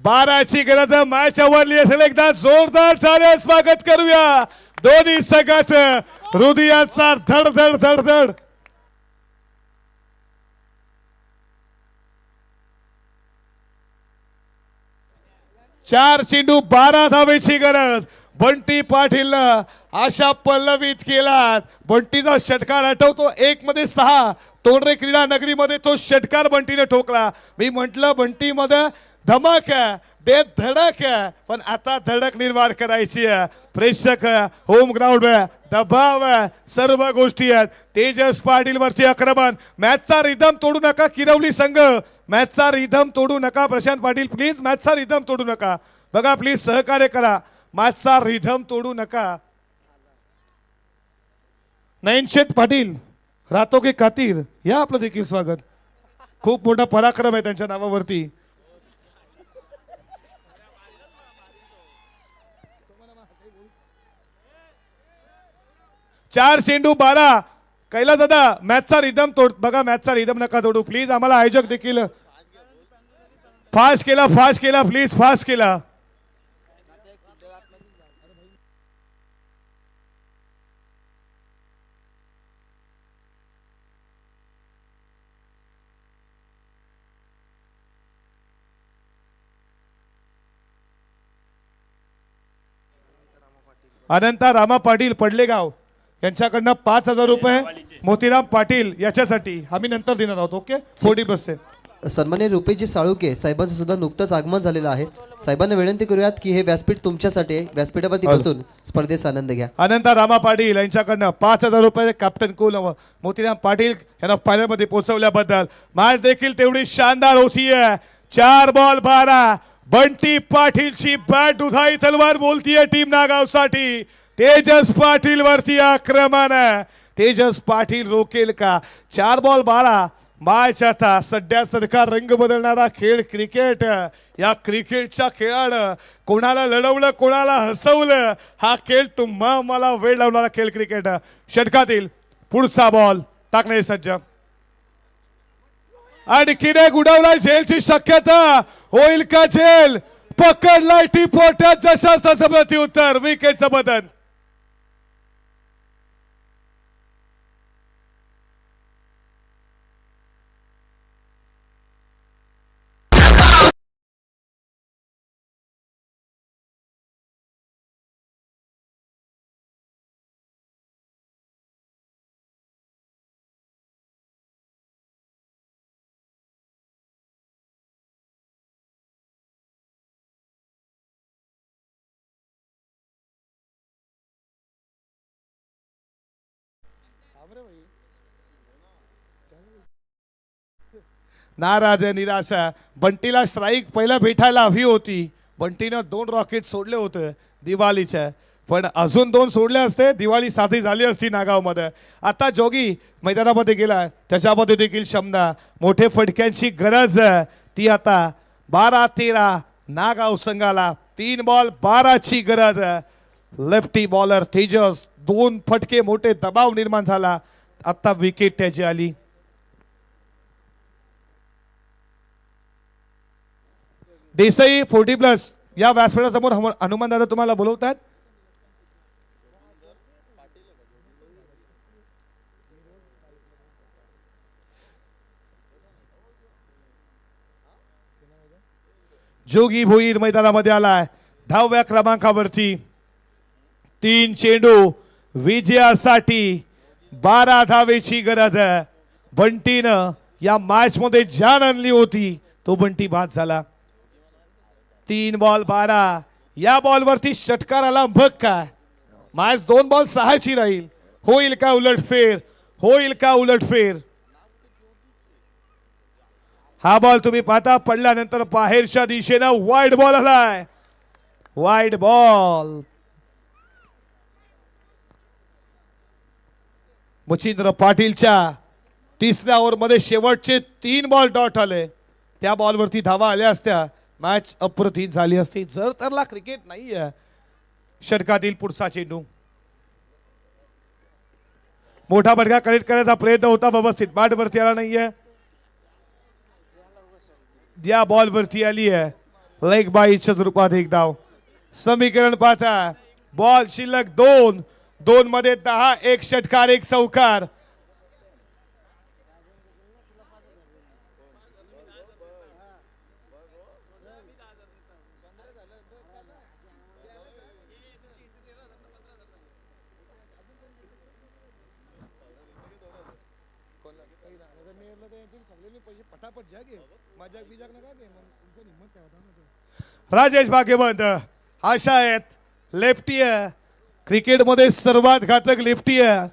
Speaker 1: 12ची गरज मॅच आवडली असेल एकदा जोरदार झाले स्वागत करूया दोन्ही संघाचं हृदयाचा धड धड धड धड. चार चेंडू 12 धावेची गरज. बंटी पाटील आशा पल्लवित केलात. बंटीचा षटकार आठवतो 1 मध्ये 6 तोंडरे क्रीडा नगरीमध्ये तो षटकार बंटीने ठोकला. मी म्हंटल बंटी मध्ये धमाक बेत धडक पण आता धडक निर्माण करायची आहे. प्रेक्षक होम ग्राउंड दबाव सर्व गोष्टी आहेत. तेजस पाटील वरती आक्रमण. मॅचचा रिदम तोडू नका किरवली संघ. मॅचचा रिदम तोडू नका. प्रशांत पाटील प्लीज मॅचचा रिदम तोडू नका. बघा प्लीज सहकार्य करा. मॅचचा रिदम तोडू नका. नयनशेठ पाटील राहतो की खातीर या आपलं देखील स्वागत. खूप मोठा पराक्रम आहे त्यांच्या नावावरती. चार चेंडू 12. कैलास दादा मॅचचा रिदम तोड. बघा मॅचचा रिदम नका तोडू प्लीज. आम्हाला आयोजक देखील फास्ट केला प्लीज फास्ट केला. अनंता रामा पाटील पडलेगाव यांच्याकडनं 5,000 रुपये मोतीराम पाटील याच्यासाठी आम्ही नंतर देणार आहोत. ओके फोर्टी बसचे.
Speaker 2: सन्मान्य रुपेशजी साळुके साहेबांचं सुद्धा नुकतंच आगमन झालेलं आहे. साहेबांना विनंती करूयात की हे व्यासपीठ तुमच्यासाठी आहे. व्यासपीठावरती बसून स्पर्धेचा आनंद घ्या.
Speaker 1: अनंता रामा पाटील यांच्याकडनं 5,000 रुपये कॅप्टन कुल मोतीराम पाटील यांना फायनल मध्ये पोहोचवल्याबद्दल. मॅच देखील तेवढी शानदार होतीये. 4 बॉल 12. बंटी पाटीलची बॅट उधाई तलवार बोलतीये टीम नागावसाठी. तेजस पाटील वरती आक्रमण. तेजस पाटील रोकेल का? 4 बॉल 12. मॅच आता सध्यासारखा रंग बदलणारा खेळ क्रिकेट. या क्रिकेटच्या खेळानं कोणाला लढवलं कोणाला हसवलं. हा खेळ तुम्हा मला वेळ लावणारा खेळ क्रिकेट. षटकातील पुढचा बॉल टाकणे सज्ज. आणखीन एक उडवलाय झेलची शक्यता. होईल का झेल? पकडलाय टिपोट्यात जशाच तसं प्रत्युत्तर. विकेटचं बदल. नाराज निराशा. बंटीला स्ट्राईक पहिला भेटायला हवी होती. बंटीनं 2 रॉकेट सोडले होते दिवाळीच्या. पण अजून 2 सोडले असते दिवाळी साधी झाली असती नागावमध्ये. आता जोगी मैदानामध्ये गेला त्याच्यामध्ये देखील क्षमता. मोठे फटक्यांची गरज ती आता 12-13 नागाव संघाला. 3 बॉल 12ची गरज. लेफ्टी बॉलर तेजस 2 फटके मोठे दबाव निर्माण झाला. आता विकेट त्याची आली. देसाई 40+ या व्यासपीठासमोर हनुमान दादा तुम्हाला बोलवतात. जोगी भोईर मैदानामध्ये आलाय 10व्या क्रमांकावरती. 3 चेंडू विजयासाठी 12 धावेची गरज आहे. बंटीनं या मॅच मध्ये जान आणली होती तो बंटी बाद झाला. 3 बॉल 12. या बॉलवरती षटकार आला. बघ काय मॅच 2 बॉल 6ची राहील. होईल का उलटफेर? होईल का उलटफेर? हा बॉल तुम्ही पाहता पडल्यानंतर बाहेरच्या दिशेनं वाईड बॉल आलाय. Wide ball. मच्छिंद्र पाटीलच्या 3ऱ्या ओव्हरमध्ये शेवटचे 3 बॉल डॉट आले. त्या बॉलवरती धावा आल्या असत्या मॅच अप्रतिम झाली असती. जर तरला क्रिकेट नाहीये. षटकातील पुढचा चेंडू मोठा फटका कनेक्ट करायचा प्रयत्न होता व्यवस्थित. बॅट वरती आला नाहीये. या बॉल वरती आली आहे. लेग बाईच्या रूपात एक धाव. समीकरण पाहता बॉल शिल्लक 2. 2 मध्ये 10. एक षटकार एक चौकार. राजेश भाग्यवंत आशा आहेत लेफ्टी आहे. क्रिकेटमध्ये सर्वात घातक लेफ्टी आहे.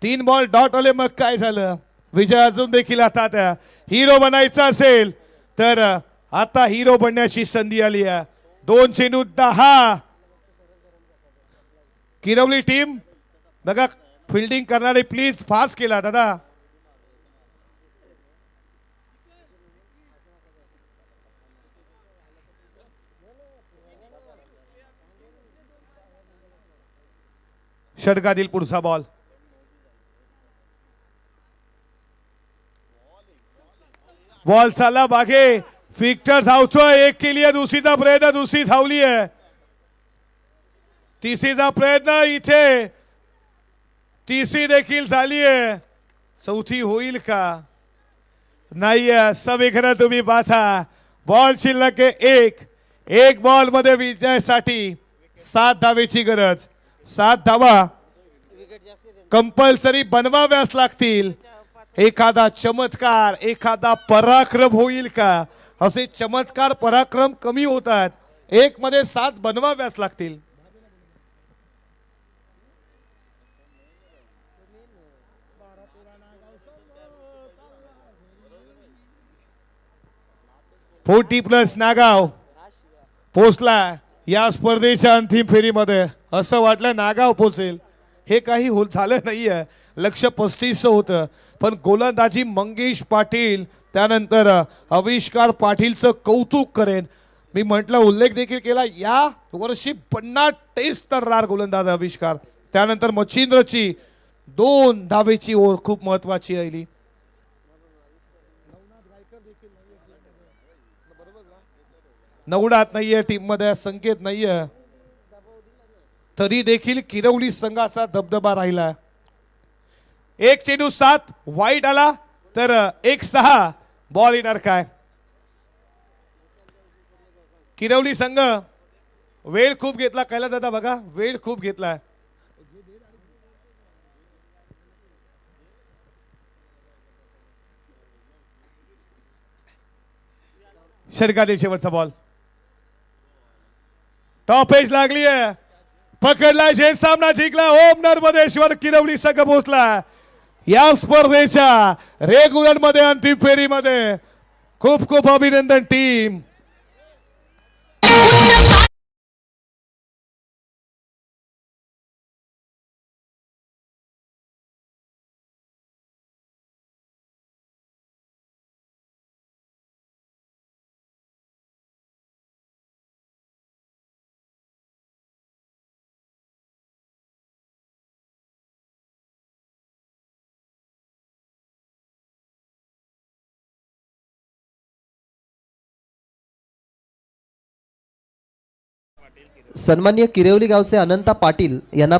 Speaker 1: 3 बॉल डॉट आले मग काय झालं. विजय अजून देखील आता त्या हिरो बनायचा असेल तर आता हिरो बनण्याची संधी आली आहे. 2 चेंडू 10. किरवली टीम बघा फिल्डिंग करणारे प्लीज फास्ट केला दादा. षटकातील पुढचा बॉल. बॉल चालला मागे. फिक्टर धावतोय. एक केली आहे. दुसरीचा प्रयत्न. दुसरी धावली आहे. तिसरीचा प्रयत्न इथे. तिसरी देखील झाली आहे. चौथी होईल का नाही. समीकरण तुम्ही पाहता बॉल शिल्लक 1. एक बॉल मध्ये विजयासाठी 7 धावेची गरज. 7 धावा कंपल्सरी बनवाव्याच लागतील. एखादा चमत्कार एखादा पराक्रम होईल का. असे चमत्कार पराक्रम कमी होतात. 1 मध्ये 7 बनवाव्याच लागतील. +40 नागाव पोचला या स्पर्धेच्या अंतिम फेरीमध्ये. असं वाटलं नागाव पोचेल. हे काही झालं नाहीये. लक्ष 35 होतं पण गोलंदाजी मंगेश पाटील त्यानंतर आविष्कार पाटीलचं कौतुक करेन. मी म्हटलं उल्लेख देखील केला या वर्षी 50 टेस्ट तररार गोलंदाज आविष्कार. त्यानंतर मच्छिंद्रची 2 धावेची ओव्हर खूप महत्वाची राहिली. नवडात नाहीये टीम मध्ये. संकेत नाहीये तरी देखील किरवली संघाचा दबदबा राहिला. 1 चेंडू 7 वाईट आला तर 1-6 बॉल येणार काय. किरवली संघ वेळ खूप घेतला. कैला दादा बघा वेळ खूप घेतला. षटकातील शेवटचा बॉल. टॉप एज लागली आहे. पकडला. जे सामना जिंकला. ओम नर्मदेश्वर किरवली संघ पोहोचला या स्पर्धेच्या रेग्युलर मध्ये अंतिम फेरीमध्ये. खूप खूप अभिनंदन टीम.
Speaker 2: सन्माननीय किरवली गावचे अनंता पाटील यांना